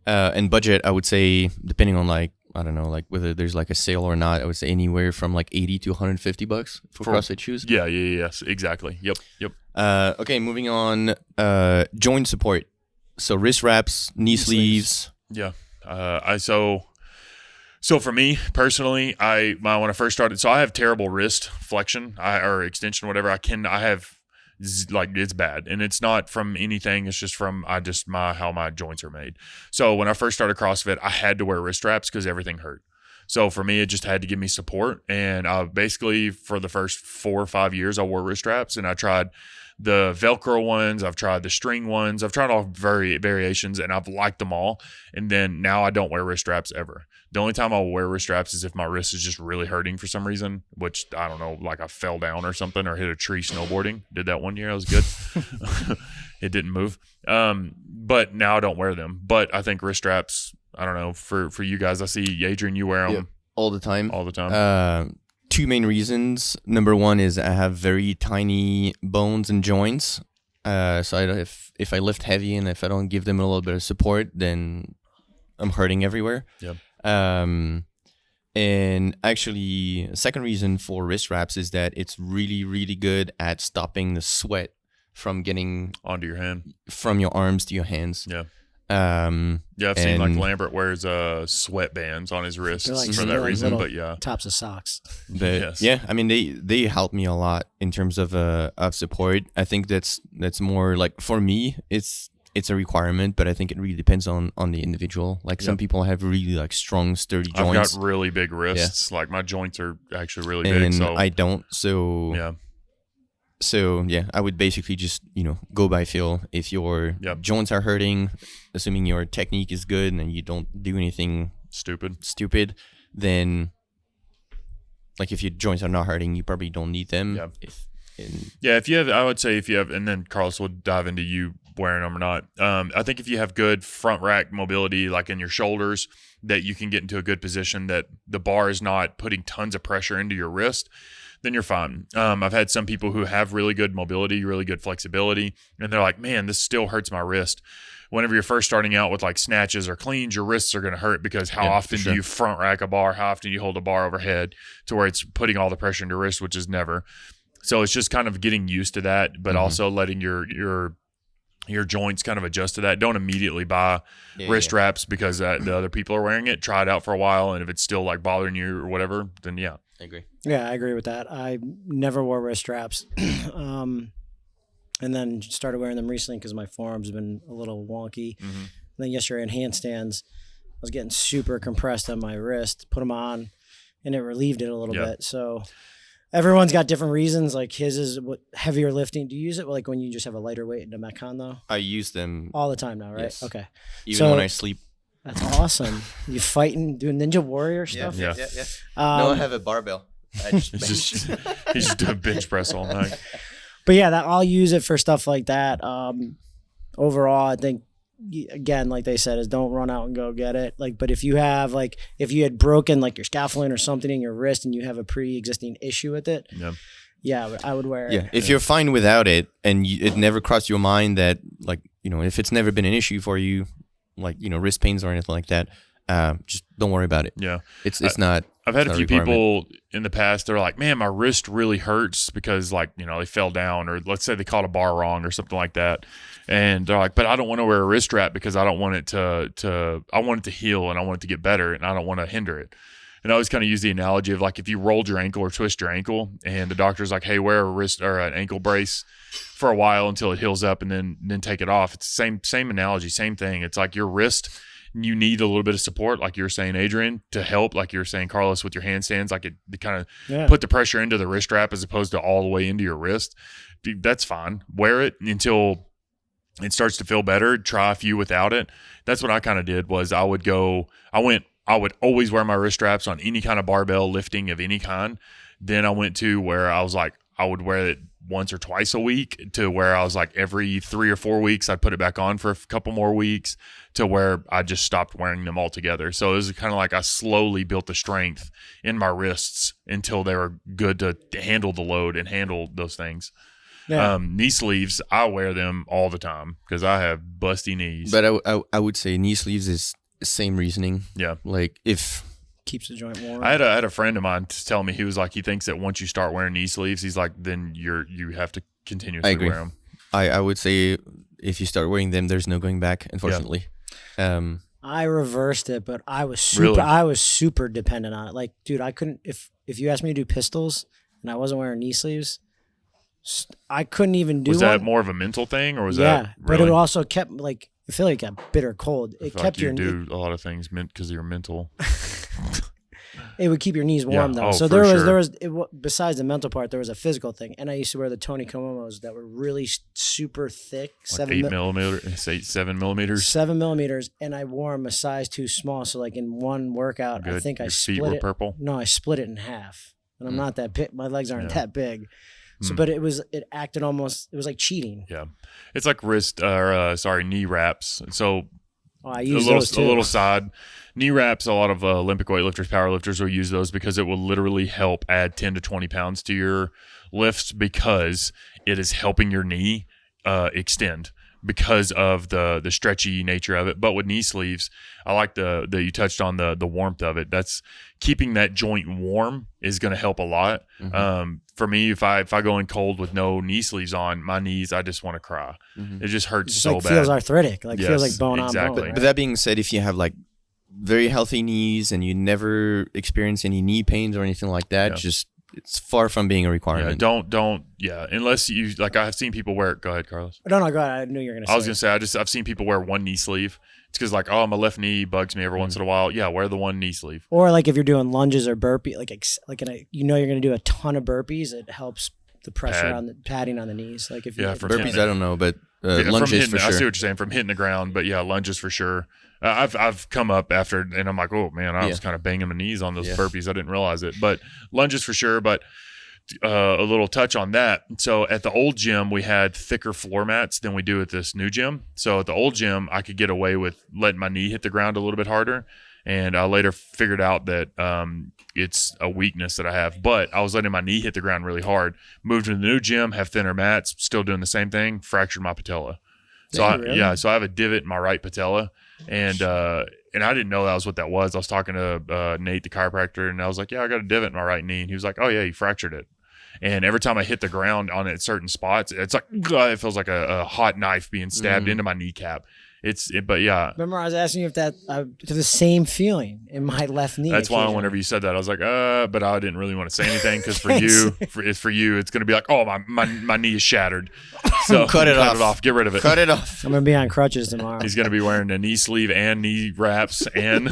And budget, I would say, depending on like, I don't know, like whether there's like a sale or not, I would say anywhere from like $80 to $150 for CrossFit shoes. Yeah, yes, exactly. Yep. Okay, moving on. Joint support. So wrist wraps, knee sleeves. Yeah. So for me personally, when I first started, so I have terrible wrist flexion or extension, whatever. I have like it's bad, and it's not from anything. It's just from how my joints are made. So when I first started CrossFit, I had to wear wrist wraps because everything hurt. So for me, it just had to give me support. And basically for the first 4 or 5 years, I wore wrist straps, and I tried the Velcro ones. I've tried the string ones. I've tried all variations, and I've liked them all. And then now I don't wear wrist straps ever. The only time I'll wear wrist straps is if my wrist is just really hurting for some reason, which I don't know, like I fell down or something or hit a tree snowboarding. Did that one year. It was good. It didn't move. But now I don't wear them. But I think wrist straps, I don't know, for you guys, I see Adrian, you wear them all the time. All the time. 2 main reasons. Number one is I have very tiny bones and joints. So if I lift heavy and if I don't give them a little bit of support, then I'm hurting everywhere. Yep. And actually, second reason for wrist wraps is that it's really, really good at stopping the sweat from getting onto your hand, from your arms to your hands. Yeah. I've seen like Lambert wears sweat bands on his wrists like for that reason, little but yeah, tops of socks. But Yes. yeah, I mean they help me a lot in terms of support. I think that's more like, for me it's a requirement, but I think it really depends on the individual. Like some people have really like strong, sturdy joints. I've got really big wrists. Like my joints are actually really and big. So I don't. So yeah. So yeah, I would basically just go by feel. If your joints are hurting, assuming your technique is good and you don't do anything stupid, then like if your joints are not hurting, you probably don't need them. Yeah. If you have, I would say if you have, and then Carlos will dive into you wearing them or not. I think if you have good front rack mobility, like in your shoulders, that you can get into a good position that the bar is not putting tons of pressure into your wrist, then you're fine. I've had some people who have really good mobility, really good flexibility, and they're like, man, this still hurts my wrist. Whenever you're first starting out with like snatches or cleans, your wrists are going to hurt because how often do you front rack a bar? How often do you hold a bar overhead to where it's putting all the pressure into your wrist, which is never. So it's just kind of getting used to that, but also letting your your joints kind of adjust to that. Don't immediately buy wrist wraps because the other people are wearing it. Try it out for a while, and if it's still like bothering you or whatever, then yeah. I agree. Yeah, I agree with that. I never wore wrist straps. And then started wearing them recently because my forearms have been a little wonky. Mm-hmm. And then yesterday in handstands, I was getting super compressed on my wrist, put them on, and it relieved it a little bit. So everyone's got different reasons. Like his is heavier lifting. Do you use it like when you just have a lighter weight in the Metcon though? I use them All the time now, right? Yes. Okay. even when I sleep. That's awesome. You fighting, doing Ninja Warrior stuff? Yeah. No, I have a barbell. I just He's just doing bench press all night. But yeah, I'll use it for stuff like that. Overall, I think again, like they said, is don't run out and go get it. Like, but if you have if you had broken like your scaphoid or something in your wrist and you have a pre-existing issue with it, yeah, I would wear it. Yeah, if you're fine without it and it never crossed your mind that if it's never been an issue for you, wrist pains or anything like that, just don't worry about it. Yeah, it's not. I've had a few requirement. people in the past. They're like, "Man, my wrist really hurts because they fell down, or let's say they caught a bar wrong or something like that." And they're like, "But I don't want to wear a wrist strap because I don't want it I want it to heal and I want it to get better and I don't want to hinder it." And I always kind of use the analogy of like if you rolled your ankle or twist your ankle, and the doctor's like, "Hey, wear a wrist or an ankle brace for a while until it heals up, and then take it off." It's the same analogy, same thing. It's like your wrist. You need a little bit of support, like you're saying, Adrian, to help, like you're saying, Carlos, with your handstands, like it kind of put the pressure into the wrist strap as opposed to all the way into your wrist. Dude, that's fine. Wear it until it starts to feel better. Try a few without it. That's what I kind of did was I would always wear my wrist straps on any kind of barbell lifting of any kind. Then I went to where I was like, I would wear it once or twice a week to where I was like every 3 or 4 weeks I'd put it back on for a couple more weeks to where I just stopped wearing them altogether. So it was kind of like I slowly built the strength in my wrists until they were good to handle the load and handle those things. Yeah. Knee sleeves, I wear them all the time because I have busty knees. But I would say knee sleeves is the same reasoning. Yeah. Like if keeps the joint warm. I had a friend of mine tell me, he was like, he thinks that once you start wearing knee sleeves, he's like, then you have to continuously wear them. I would say if you start wearing them, there's no going back, unfortunately. Yeah. I reversed it, but I was super dependent on it. Like, dude, I couldn't if you asked me to do pistols and I wasn't wearing knee sleeves, I couldn't even do. Was that more of a mental thing, or was that? Yeah, but it also kept like I feel like it got bitter cold. It kept your do a lot of things because of your mental. It would keep your knees warm though. So there was besides the mental part, there was a physical thing, and I used to wear the Tony Komomos that were really super thick, like 7 millimeters, 7 millimeters. 7 millimeters, and I wore them a size too small. So like in one workout, Good. I think your I feet split were it. Purple. No, I split it in half, and I'm not that big. My legs aren't that big. So, but it acted almost. It was like cheating. Yeah, it's like knee wraps. So I use those too. A little side knee wraps. A lot of Olympic weightlifters, powerlifters will use those because it will literally help add 10 to 20 pounds to your lifts because it is helping your knee extend because of the stretchy nature of it. But with knee sleeves, I like that you touched on the warmth of it. That's keeping that joint warm is going to help a lot. Mm-hmm. For me, if I go in cold with no knee sleeves on, my knees, I just want to cry. Mm-hmm. It just hurts so bad. Feels arthritic. Feels like bone on bone. Right? But that being said, if you have like very healthy knees and you never experience any knee pains or anything like that, it's far from being a requirement. Unless you like, I've seen people wear it. Go ahead, Carlos. No, go ahead. I knew you were going to say. I was going to say, I've seen people wear one knee sleeve. It's because like, my left knee bugs me every once in a while. Yeah, wear the one knee sleeve. Or like if you're doing lunges or burpee, you're going to do a ton of burpees. It helps the pressure on the padding on the knees. Like if burpees, I don't know, but lunges for sure. I see what you're saying from hitting the ground, but yeah, lunges for sure. I've come up after and I'm like, oh man, I was kind of banging my knees on those burpees. I didn't realize it, but lunges for sure. But a little touch on that. So at the old gym, we had thicker floor mats than we do at this new gym. So at the old gym, I could get away with letting my knee hit the ground a little bit harder. And I later figured out that it's a weakness that I have. But I was letting my knee hit the ground really hard. Moved to the new gym, have thinner mats, still doing the same thing, fractured my patella. So I have a divot in my right patella. And I didn't know that was what that was. I was talking to Nate, the chiropractor, and I was like, yeah, I got a divot in my right knee. And he was like, oh, yeah, you fractured it. And every time I hit the ground on it, certain spots, it's like it feels like a hot knife being stabbed into my kneecap. But yeah. Remember, I was asking you if that to the same feeling in my left knee. That's why whenever you said that, I was like, but I didn't really want to say anything because for you, it's going to be like, oh, my knee is shattered. So cut it off. Get rid of it. Cut it off. I'm gonna be on crutches tomorrow. He's going to be wearing a knee sleeve and knee wraps and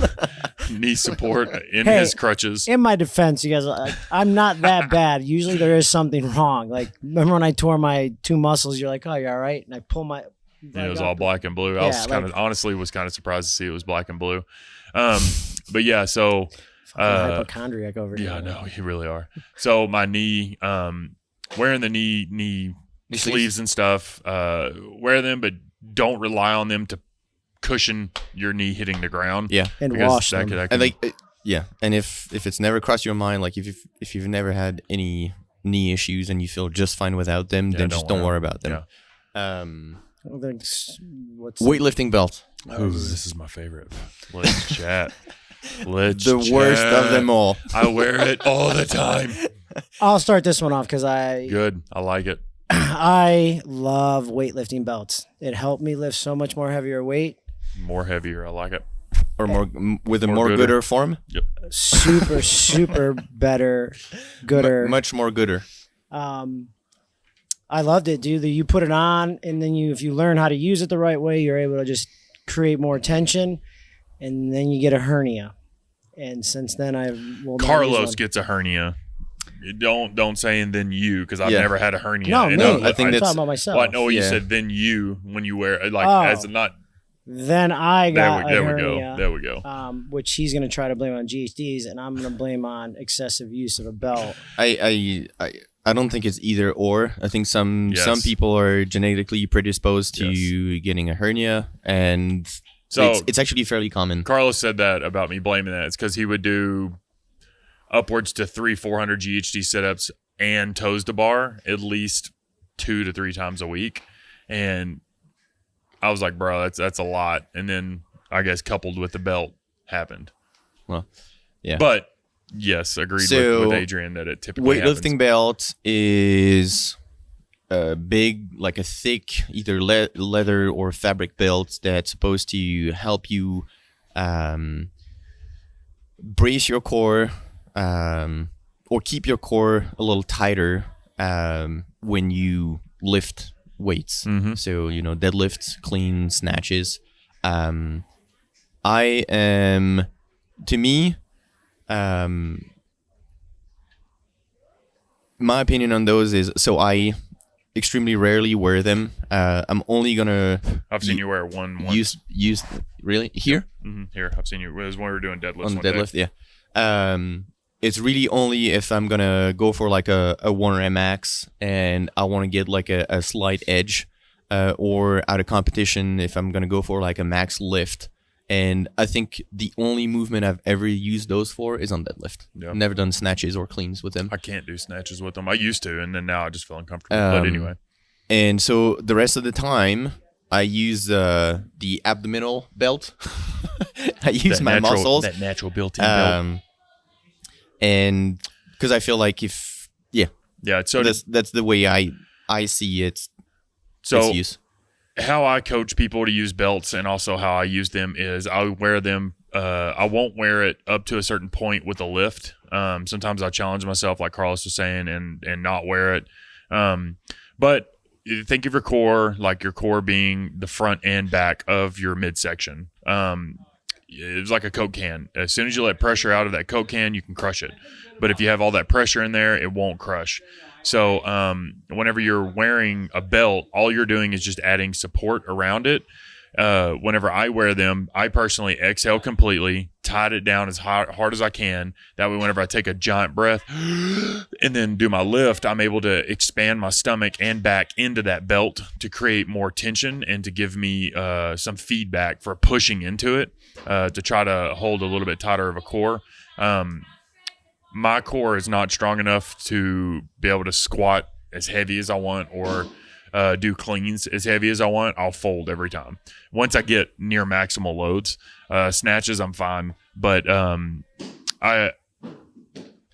knee support in his crutches. In my defense, you guys, I'm not that bad. Usually there is something wrong. Like, remember when I tore my 2 muscles? You're like, oh, you all right? And I pull my. It was all black and blue. I was honestly surprised to see it was black and blue. But yeah, so hypochondriac over here. Yeah, no, you really are. So my knee, wearing the knee sleeves and stuff, wear them, but don't rely on them to cushion your knee hitting the ground. Yeah, and wash them. And and if it's never crossed your mind, like if you've never had any knee issues and you feel just fine without them, then just don't worry about them. Yeah. Weightlifting belt. Oh, this is my favorite. Let's chat. The worst of them all. I wear it all the time. I'll start this one off because Good. I like it. I love weightlifting belts. It helped me lift so much more heavier weight. More heavier. I like it. Or more with a more gooder form. Yep. Super better, gooder. Much more gooder. I loved it, dude. You put it on, and then if you learn how to use it the right way, you're able to just create more tension, and then you get a hernia. And since then, Carlos gets a hernia. Don't say and then you, because I've never had a hernia. No, and me. I think I'm that's talking about myself. Well, I know you said then you when you wear it, as not. Then I got a hernia. There we go. Which he's going to try to blame on GHDs, and I'm going to blame on excessive use of a belt. I don't think it's either or. I think some people are genetically predisposed to getting a hernia, and so it's actually fairly common. Carlos said that about me blaming that. It's because he would do upwards to 300-400 GHD sit-ups and toes to bar at least 2 to 3 times a week, and I was like, bro, that's a lot. And then I guess coupled with the belt happened. Well, yeah, but. Yes, agreed with Adrian that it typically weightlifting belt is a big, like a thick, either leather or fabric belt that's supposed to help you brace your core or keep your core a little tighter when you lift weights. Mm-hmm. So, deadlifts, clean, snatches. To me, my opinion on those is, so I extremely rarely wear them. I'm only gonna. I've seen you wear one. Use really here. Mm-hmm. Here, I've seen you. It was when we were doing deadlifts. On the deadlift, yeah. It's really only if I'm gonna go for like a 1 max and I want to get like a slight edge, or out of competition if I'm gonna go for like a max lift. And I think the only movement I've ever used those for is on deadlift. Yeah. Never done snatches or cleans with them. I can't do snatches with them. I used to, and then now I just feel uncomfortable. But anyway. And so the rest of the time, I use the abdominal belt. I use my muscles. That natural built-in belt. And because I feel like so that's the way I see it. So its use. How I coach people to use belts and also how I use them is I wear them. I won't wear it up to a certain point with a lift. Sometimes I challenge myself, like Carlos was saying, and not wear it. But think of your core, like your core being the front and back of your midsection. It's like a Coke can. As soon as you let pressure out of that Coke can, you can crush it. But if you have all that pressure in there, it won't crush. So whenever you're wearing a belt, all you're doing is just adding support around it. Whenever I wear them, I personally exhale completely, tied it down as hard as I can. That way, whenever I take a giant breath and then do my lift, I'm able to expand my stomach and back into that belt to create more tension and to give me some feedback for pushing into it to try to hold a little bit tighter of a core. My core is not strong enough to be able to squat as heavy as I want or do cleans as heavy as I want. I'll fold every time. Once I get near maximal loads, snatches, I'm fine. But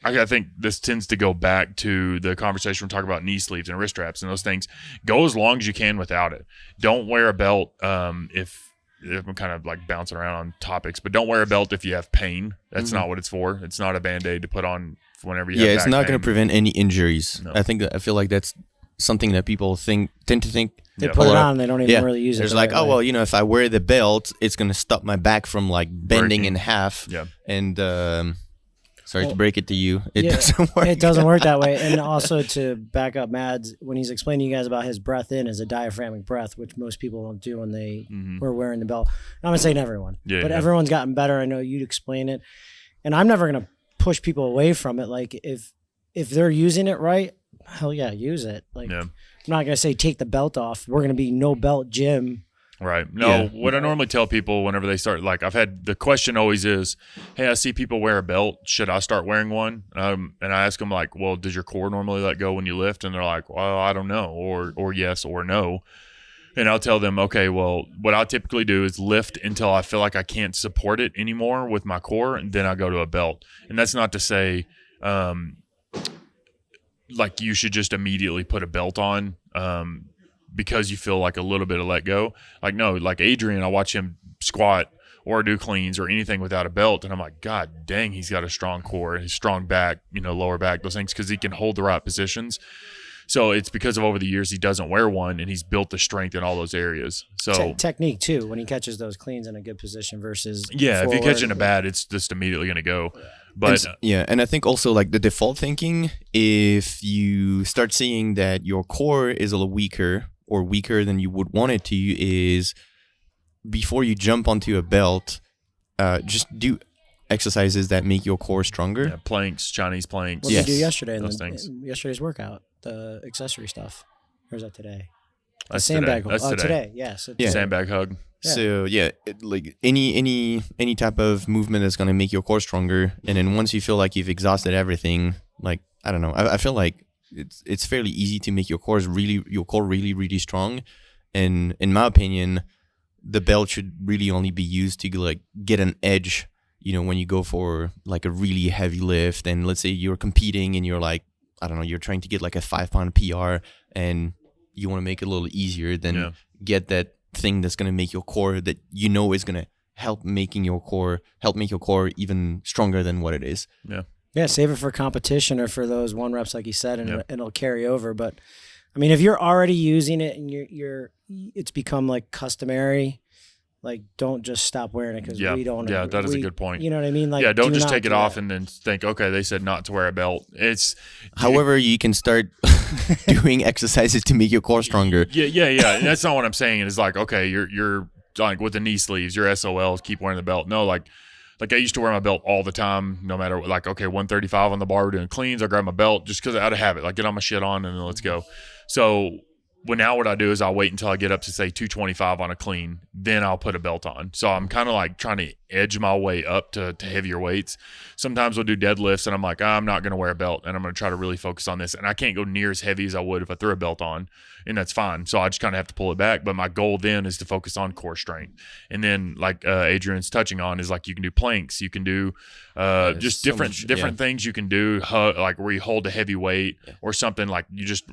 I think this tends to go back to the conversation we're talking about knee sleeves and wrist straps and those things. Go as long as you can without it. Don't wear a belt if I'm kind of like bouncing around on topics, but don't wear a belt if you have pain. That's not what it's for. It's not a Band-Aid to put on whenever you have it's not going to prevent any injuries. No. I feel like that's something that people tend to think. They put it on, they don't even really use it. There's like, well, if I wear the belt, it's going to stop my back from like bending in half. Yeah. And sorry to break it to you, it doesn't work. It doesn't work that way. And also to back up Mads, when he's explaining to you guys about his breath in is a diaphragmic breath, which most people don't do when they were wearing the belt. I'm not saying everyone, but everyone's gotten better. I know you'd explain it. And I'm never going to push people away from it. Like if they're using it right, hell yeah, use it. Like I'm not going to say take the belt off. We're going to be no belt gym. Right. No, what I normally tell people whenever they start, like the question always is, hey, I see people wear a belt. Should I start wearing one? And I ask them like, well, does your core normally let go when you lift? And they're like, well, I don't know, or yes, or no. And I'll tell them, okay, well, what I typically do is lift until I feel like I can't support it anymore with my core, and then I go to a belt. And that's not to say like you should just immediately put a belt on because you feel like a little bit of let go. Like, no, like Adrian, I watch him squat or do cleans or anything without a belt, and I'm like, God dang, he's got a strong core, his strong back, lower back, those things, because he can hold the right positions. So it's because of over the years he doesn't wear one, and he's built the strength in all those areas. So technique too, when he catches those cleans in a good position versus if you catch in a bad, it's just immediately going to go. But and I think also like the default thinking, if you start seeing that your core is a little weaker or weaker than you would want it to, is before you jump onto a belt, just do exercises that make your core stronger. Yeah, planks, Chinese planks. What did you do yesterday in those things. Yesterday's workout? The accessory stuff. Or is that today? That's sandbag today. That's today. Yes. Sandbag hug. Yeah. So like any type of movement that's gonna make your core stronger, and then once you feel like you've exhausted everything, like I don't know, I feel like it's fairly easy to make your core really really strong, and in my opinion, the belt should really only be used to like get an edge. When you go for like a really heavy lift, and let's say you're competing and you're like, I don't know, you're trying to get like a 5-pound PR, and you want to make it a little easier, then get that thing that's going to make your core that is going to help make your core even stronger than what it is. Yeah, save it for competition or for those 1 reps like you said, and it'll carry over. But I mean, if you're already using it and it's become like customary, like don't just stop wearing it because we don't. Yeah, that is a good point. You know what I mean? Like, don't just take it off and then think, okay, they said not to wear a belt. However, you can start doing exercises to make your core stronger. Yeah. And that's not what I'm saying. It's like, okay, you're like with the knee sleeves, your SOLs, keep wearing the belt. No, like I used to wear my belt all the time, no matter what. Like, okay, 135 on the bar, we're doing cleans, I grab my belt just because out of habit. Like, get all my shit on and then let's go. So now what I do is I'll wait until I get up to say 225 on a clean, then I'll put a belt on. So I'm kind of like trying to edge my way up to heavier weights. Sometimes we'll do deadlifts and I'm like, I'm not going to wear a belt and I'm going to try to really focus on this. And I can't go near as heavy as I would if I threw a belt on, and that's fine. So I just kind of have to pull it back. But my goal then is to focus on core strength. And then like Adrian's touching on is like you can do planks, you can do just different things you can do, like where you hold a heavy weight or something, like you just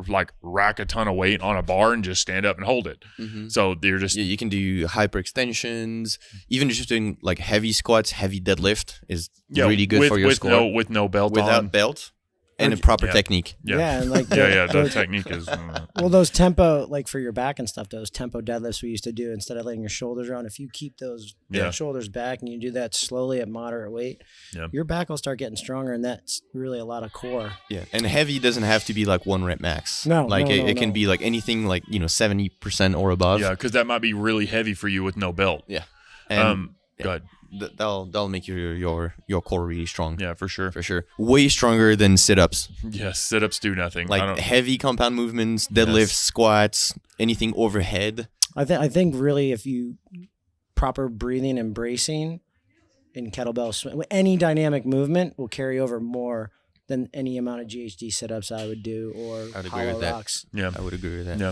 like rack a ton of weight on a bar and just stand up and hold it. So you're just you can do hyperextensions, even just doing like heavy squats, heavy deadlift is really good for your score. With no belt without on. Belt and a proper technique. And like the technique is well, those tempo, like for your back and stuff, those tempo deadlifts we used to do, instead of letting your shoulders around, if you keep those shoulders back and you do that slowly at moderate weight, your back will start getting stronger, and that's really a lot of core. And heavy doesn't have to be like 1 rep max. It can be like anything like 70% or above. Because that might be really heavy for you with no belt. And go ahead. That'll make your core really strong. Yeah, for sure. Way stronger than sit-ups. Yes, sit-ups do nothing. Like heavy compound movements, deadlifts, squats, anything overhead. I think really if you proper breathing and bracing in kettlebell swing, any dynamic movement will carry over more than any amount of GHD sit-ups I would do or hollow rocks. Yeah, I would agree with that. Yeah.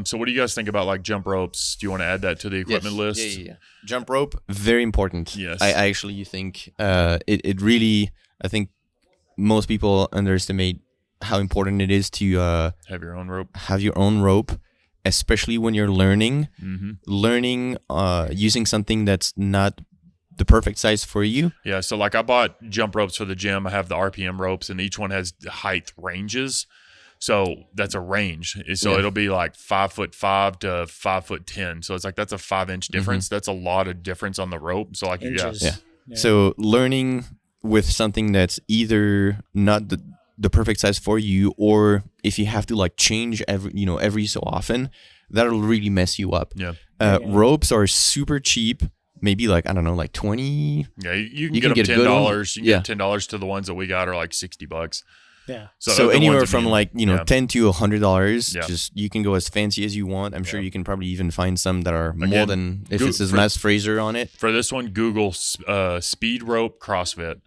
So what do you guys think about like jump ropes? Do you want to add that to the equipment list? Yeah. Jump rope, very important. Yes. I actually think it really, I think most people underestimate how important it is to Have your own rope. have your own rope, especially when you're learning. Learning using something that's not the perfect size for you. Yeah, so like I bought jump ropes for the gym. I have the RPM ropes, and each one has height ranges. So that's a range. So it'll be like 5'5" to 5'10". So it's like that's a 5-inch difference. That's a lot of difference on the rope. So like Inches. Yeah. So learning with something that's either not the perfect size for you, or if you have to like change every so often, that'll really mess you up. Yeah. Ropes are super cheap. Maybe like, I don't know, like 20. Yeah, you can get them a good one. $10. You can get $10 to the ones that we got are like $60. Yeah. So the anywhere ones that from mean- like, $10 to $100. Yeah. Just you can go as fancy as you want. I'm sure you can probably even find some that are more Again, than if it says Mass Fraser on it. For this one, Google speed rope CrossFit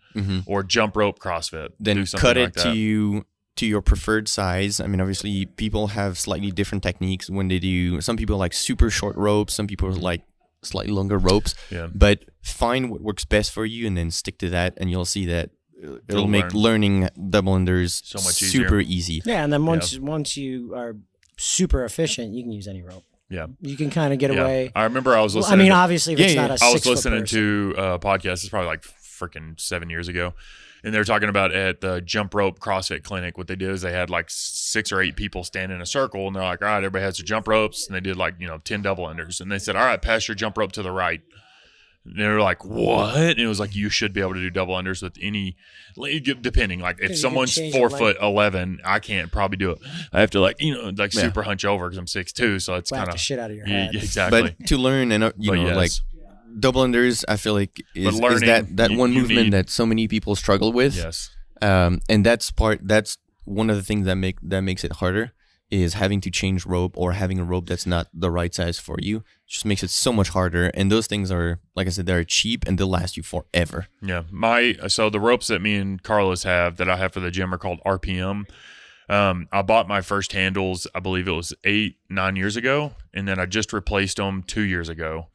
or jump rope CrossFit. Then Do something cut like it that. to your preferred size. I mean, obviously people have slightly different techniques when they do. Some people like super short ropes. Some people like slightly longer ropes. Yeah. But find what works best for you and then stick to that, and you'll see that it'll You'll make learn. learning double unders So much super easy. Yeah, and then once you are super efficient, you can use any rope. Yeah. You can kind of get Yeah. away. I remember I was Well, listening. I mean, to- obviously, if it's not a I was 6 foot listening person. to a podcast. It's probably like freaking 7 years ago. And they were talking about at the jump rope CrossFit clinic, what they did is they had like 6 or 8 people stand in a circle, and they're like, all right, everybody has their jump ropes. And they did like, 10 double unders. And they said, all right, pass your jump rope to the right. And they were like, what? And it was like, you should be able to do double unders with any, depending. Like if You someone's can change 4'11", I can't probably do it. I have to super hunch over because I'm 6'2". So it's Whack kind the of shit out of your head. exactly. But to learn and But yes. like double unders, I feel like is learning, that one you movement need- that so many people struggle with. Yes. And that's one of the things that makes it harder is having to change rope or having a rope that's not the right size for you. It just makes it so much harder. And those things are, like I said, they're cheap and they'll last you forever. Yeah. So the ropes that me and Carlos have that I have for the gym are called RPM. I bought my first handles, I believe it was 8-9 years ago, and then I just replaced them 2 years ago.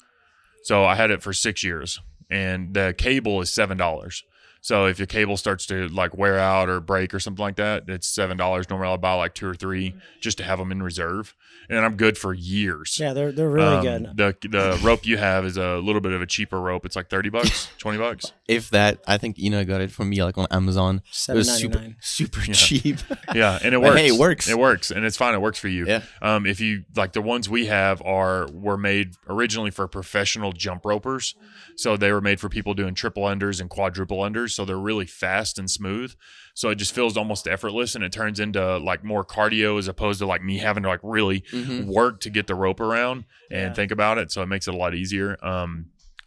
So I had it for 6 years, and the cable is $7. So if your cable starts to like wear out or break or something like that, it's $7. Normally I'll buy like 2 or 3 just to have them in reserve, and I'm good for years. Yeah, they're really good. The rope you have is a little bit of a cheaper rope. It's like $30, $20. If that, I think I got it from me like on Amazon. It was $7.99. super cheap. Yeah, and it But works. hey, it works. It works, and it's fine. It works for you. Yeah. If you like the ones we have were made originally for professional jump ropers, so they were made for people doing triple unders and quadruple unders. So they're really fast and smooth. So it just feels almost effortless, and it turns into like more cardio as opposed to like me having to like really work to get the rope around and think about it. So it makes it a lot easier.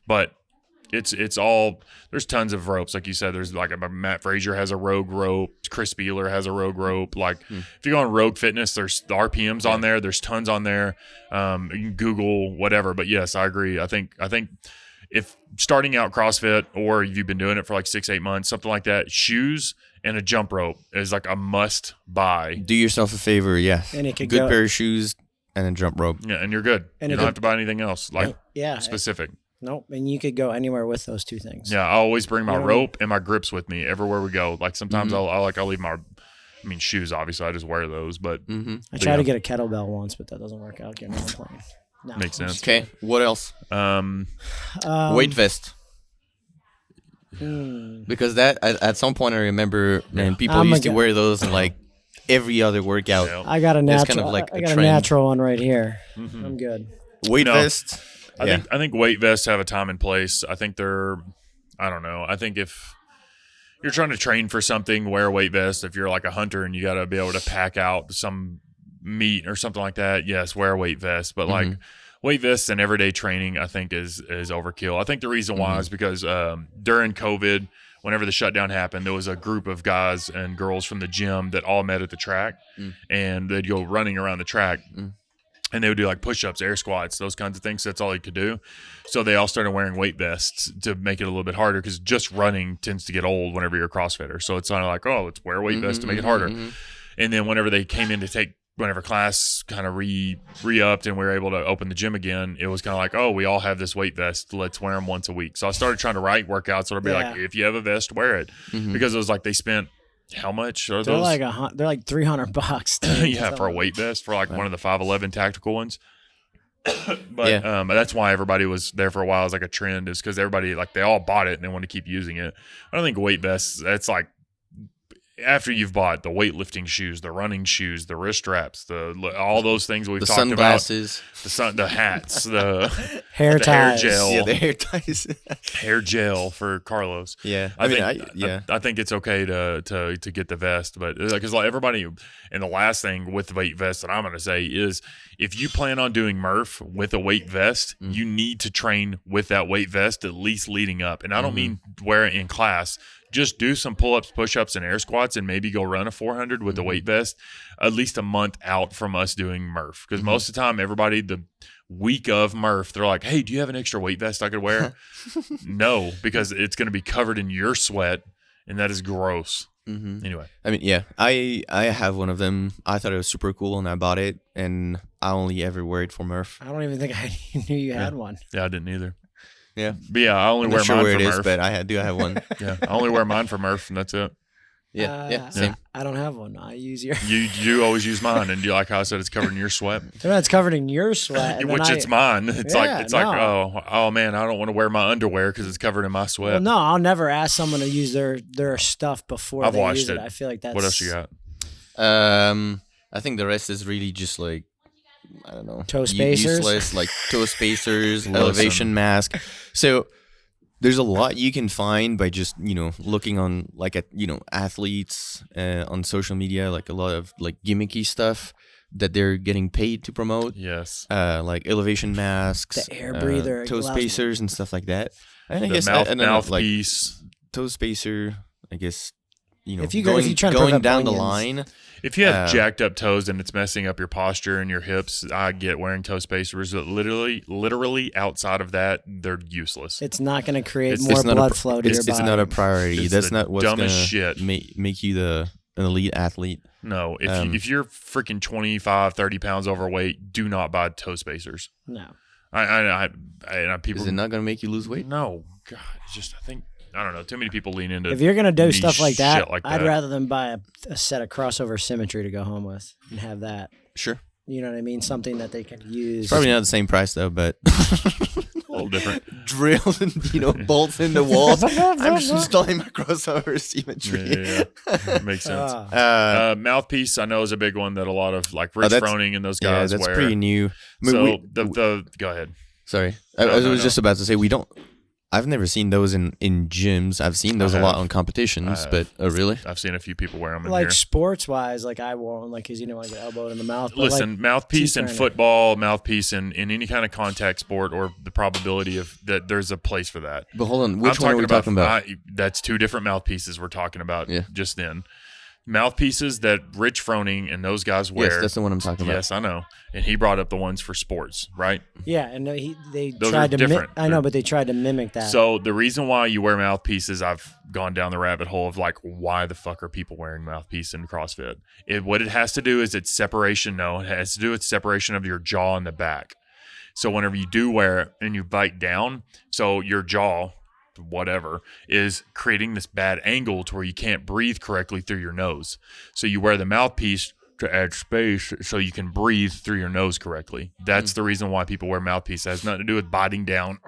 But it's all, there's tons of ropes. Like you said, there's like Matt Frazier has a Rogue rope. Chris Beeler has a Rogue rope. Like if you go on Rogue Fitness, there's the RPMs on there. There's tons on there. You can Google whatever. But yes, I agree. I think if starting out CrossFit or you've been doing it for like 6-8 months, something like that, shoes and a jump rope is like a must buy. Do yourself a favor, yeah. And it could good go- pair of shoes and a jump rope. Yeah, and you're good. And you it don't could- have to buy anything else like Yeah. specific. Nope. And you could go anywhere with those two things. Yeah, I always bring my You know- rope and my grips with me everywhere we go. Like sometimes I'll leave my, shoes. Obviously, I just wear those, but I tried to get a kettlebell once, but that doesn't work out. Getting on a plane. No. makes sense. Okay, what else? Weight vest. Because that at some point I remember, man, people I'm used to a guy- wear those in like every other workout. Yeah. I got a It's natural. kind of like I a got a trend. natural one right here. I'm good. Weight No. vest. I think weight vests have a time and place. I think I don't know. I think if you're trying to train for something, wear a weight vest. If you're like a hunter and you got to be able to pack out some meat or something like that, yes, wear a weight vest. But like weight vests and everyday training, I think is overkill. I think the reason why is because during COVID, whenever the shutdown happened, there was a group of guys and girls from the gym that all met at the track, and they'd go running around the track. And they would do like push-ups, air squats, those kinds of things. That's all you could do. So they all started wearing weight vests to make it a little bit harder because just running tends to get old whenever you're a CrossFitter. So it's kind of like, oh, let's wear a weight vest to make it harder. And then whenever they came in to take whenever class kind of re-upped and we were able to open the gym again, it was kind of like, oh, we all have this weight vest. Let's wear them once a week. So I started trying to write workouts. So it'll be like, if you have a vest, wear it. Because it was like they spent How much are They're those? they're like $300. Dude. Yeah, for a weight vest for like one of the 511 tactical ones. But Yeah. that's why everybody was there for a while as like a trend, is because everybody, like, they all bought it and they want to keep using it. I don't think weight vests, that's like after you've bought the weightlifting shoes, the running shoes, the wrist straps, all those things we've The talked sunglasses. about, the hats, the Hair the hair ties. gel, Yeah, the hair ties. hair gel for Carlos. Yeah. I think it's okay to get the vest, but because like everybody, and the last thing with the weight vest that I'm going to say is, if you plan on doing Murph with a weight vest, you need to train with that weight vest at least leading up. And I don't mean wear it in class. Just do some pull-ups, push-ups, and air squats, and maybe go run a 400 with the weight vest at least a month out from us doing Murph. Because most of the time, everybody, the week of Murph, they're like, hey, do you have an extra weight vest I could wear? No, because it's going to be covered in your sweat, and that is gross. Anyway. I mean, yeah, I have one of them. I thought it was super cool, and I bought it, and I only ever wear it for Murph. I don't even think I knew you had one. Yeah, I didn't either. Yeah. But yeah, I only I'm wear not sure mine where for it is, Murph. but I do have one. Yeah, I only wear mine for Murph, and that's it. Yeah, same. I don't have one. I use your. You do always use mine, and you like how I said it's covered in your sweat, It's covered in your sweat. And which then it's mine. It's Yeah, like oh man, I don't want to wear my underwear because it's covered in my sweat. Well, no, I'll never ask someone to use their stuff before I've they watched use it. it. I feel like that's. What else you got? I think the rest is really just like, I don't know, Toe spacers? useless, like toe spacers, Listen. elevation mask. So there's a lot you can find by just looking on like at athletes on social media, like a lot of like gimmicky stuff that they're getting paid to promote. Yes, like elevation masks, The air breather, toe allows- spacers, and stuff like that. And I the guess I don't know, like mouthpiece. toe spacer. I guess If you're going trying to going prevent down the bunions. line. If you have jacked up toes and it's messing up your posture and your hips, I get wearing toe spacers. But literally outside of that, they're useless. It's not going to create It's- more it's not a blood pr- flow to your It's body. not a priority. It's That's the not what's gonna dumbest shit. make you an elite athlete. No, if you're freaking 25, 30 pounds overweight, do not buy toe spacers. No. People. Is it not gonna make you lose weight? No, God, it's just I don't know. Too many people lean into. If you're going to do niche stuff like that, shit like I'd that. rather than buy a set of crossover symmetry to go home with and have that. Sure. You know what I mean? Something that they can use. Probably not the same price though, but a little different. drilled and bolts in the walls. I'm just installing my crossover symmetry. Yeah. Makes sense. Mouthpiece, I know, is a big one that a lot of like Rich that's- Froning and those Yeah, guys that's wear. pretty new. I mean, So go ahead. sorry, No, I was no. just about to say we don't. I've never seen those in gyms. I've seen those I a lot have. on competitions, I but really, I've seen a few people wear them in like here. sports wise, like I wore one, like because you didn't want to get elbowed in the mouth. But Listen, like, mouthpiece in teeth football, mouthpiece in any kind of contact sport, or the probability of that there's a place for that. but hold on, which one are we talking about? That's two different mouthpieces we're talking about Yeah. just then. Mouthpieces that Rich Froning and those guys wear. Yes, that's the one I'm talking about. Yes, I know. And he brought up the ones for sports, right? Yeah, and they Those tried are to. different. I know, but they tried to mimic that. So the reason why you wear mouthpieces, I've gone down the rabbit hole of like, why the fuck are people wearing mouthpiece in CrossFit? What it has to do is it's separation. No, it has to do with separation of your jaw and the back. So whenever you do wear it and you bite down, so your jaw, whatever, is creating this bad angle to where you can't breathe correctly through your nose. So you wear the mouthpiece to add space so you can breathe through your nose correctly. That's the reason why people wear mouthpiece. It has nothing to do with biting down.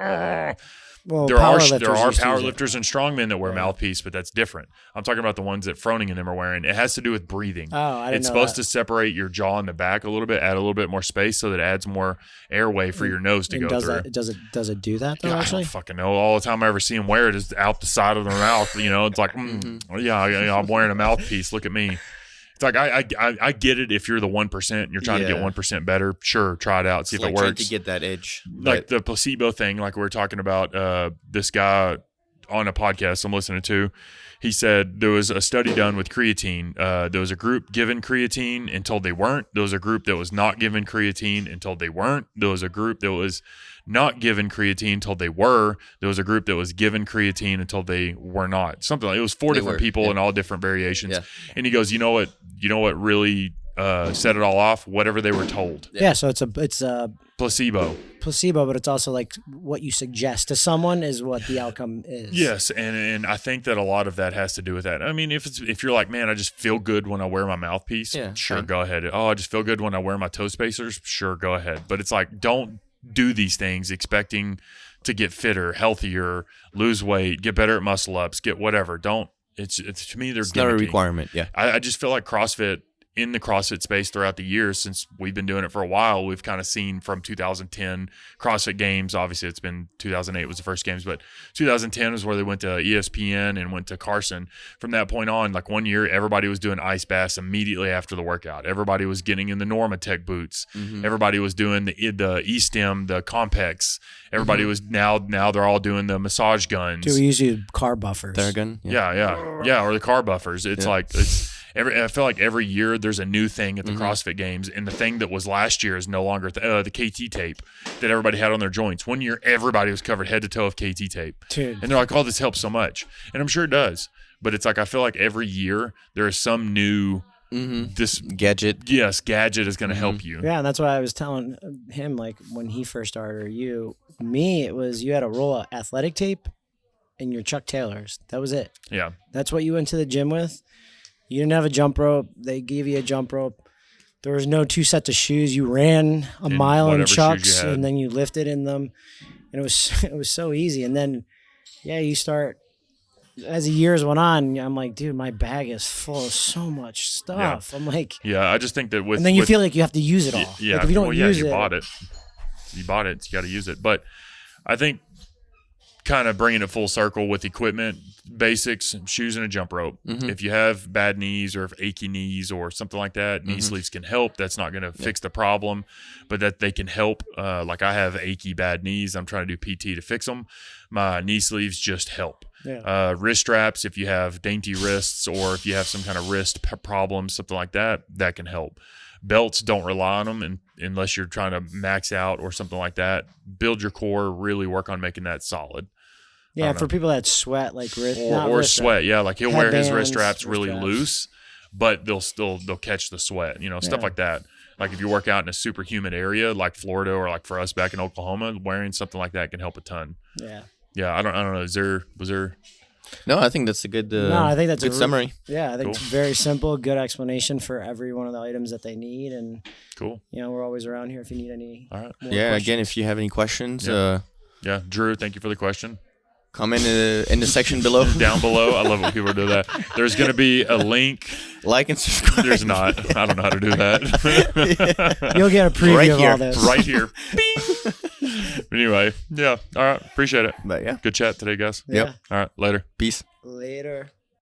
well, There are powerlifters used to use it. powerlifters and strongmen that wear mouthpiece, but that's different. I'm talking about the ones that Froning and them are wearing. It has to do with breathing. Oh, I didn't It's know supposed that. to separate your jaw and the back a little bit, add a little bit more space so that it adds more airway for your nose to And go does through. that? Does it do that though? Yeah, I Actually, don't fucking know. All the time I ever see them wear it is out the side of their mouth. You know, it's like, I'm wearing a mouthpiece. Look at me. It's like I get it if you're the 1% and you're trying to get Yeah. 1% better. Sure, try it out, see It's if like it trying works. to get that edge. Like the placebo thing, like we were talking about. This guy on a podcast I'm listening to, he said there was a study done with creatine. There was a group given creatine and told they weren't. There was a group that was not given creatine and told they weren't. There was a group that was not given creatine told they were. There was a group that was given creatine and told they were not. Something like it was 4 They different were, people yeah. and all different variations. Yeah. And he goes, you know what really set it all off, whatever they were told. Yeah, so it's a Placebo. placebo, but it's also like what you suggest to someone is what the outcome is. Yes, and I think that a lot of that has to do with that. I mean, if you're like, man, I just feel good when I wear my mouthpiece, sure, fine. go ahead. Oh, I just feel good when I wear my toe spacers, sure, go ahead. But it's like, don't do these things expecting to get fitter, healthier, lose weight, get better at muscle ups, get whatever. Don't. It's to me, It's not a requirement. Yeah. I just feel like CrossFit, in the CrossFit space throughout the years, since we've been doing it for a while, we've kind of seen from 2010 CrossFit Games. Obviously, it's been 2008 was the first games, but 2010 was where they went to ESPN and went to Carson. From that point on, like one year, everybody was doing ice baths immediately after the workout. Everybody was getting in the Normatec boots. Mm-hmm. Everybody was doing the E-Stem, the Compex. Everybody was now they're all doing the massage guns. Do we usually car buffers? Theragun. Yeah, or the car buffers. It's like I feel like every year there's a new thing at the CrossFit Games, and the thing that was last year is no longer the KT tape that everybody had on their joints. One year, everybody was covered head to toe of KT tape, Dude. and they're like, "Oh, this helps so much," and I'm sure it does. But it's like I feel like every year there is some new this gadget. Yes, gadget is going to help you. Yeah, and that's why I was telling him, like when he first started, or me, it was you had a roll of athletic tape and your Chuck Taylors. That was it. Yeah, That's what you went to the gym with. You didn't have a jump rope. They gave you a jump rope. There was no two sets of shoes. You ran a mile in whatever shoes Chucks, you had. and then you lifted in them, and it was so easy. And then, you start as the years went on. I'm like, dude, my bag is full of so much stuff. I'm like, yeah. I just think that with and then you feel like you have to use it all. Yeah, like if you don't use you it, bought it. You bought it. You got to use it. But I think kind of bringing it full circle with equipment, basics, shoes and a jump rope. If you have bad knees or achy knees or something like that, knee sleeves can help. That's not going to fix the problem, but that they can help. Like I have achy bad knees. I'm trying to do PT to fix them. My knee sleeves just help. Yeah. Wrist straps, if you have dainty wrists or if you have some kind of wrist problem, something like that, that can help. Belts, don't rely on them unless you're trying to max out or something like that. Build your core, really work on making that solid. Yeah, for people that sweat, like wrist Or sweat, yeah. Like he'll wear his wrist Headbands, straps really loose, but they'll catch the sweat, stuff like that. Like if you work out in a super humid area like Florida or like for us back in Oklahoma, wearing something like that can help a ton. Yeah. Yeah, I don't know. Was there No, I think that's a good. I think that's good summary. Yeah, I think it's Cool. very simple, good explanation for every one of the items that they need, and cool? we're always around here if you need any. All right. more Yeah. questions. Again, if you have any questions, Yeah, Drew, thank you for the question. comment in the section below. Down below, I love when people do that. There's going to be a link. Like and subscribe. There's not. I don't know how to do that. You'll get a preview Right of here. all this. Right here. Anyway, yeah. All right. Appreciate it. But yeah. Good chat today, guys. Yeah. Yep. All right. Later. Peace. Later.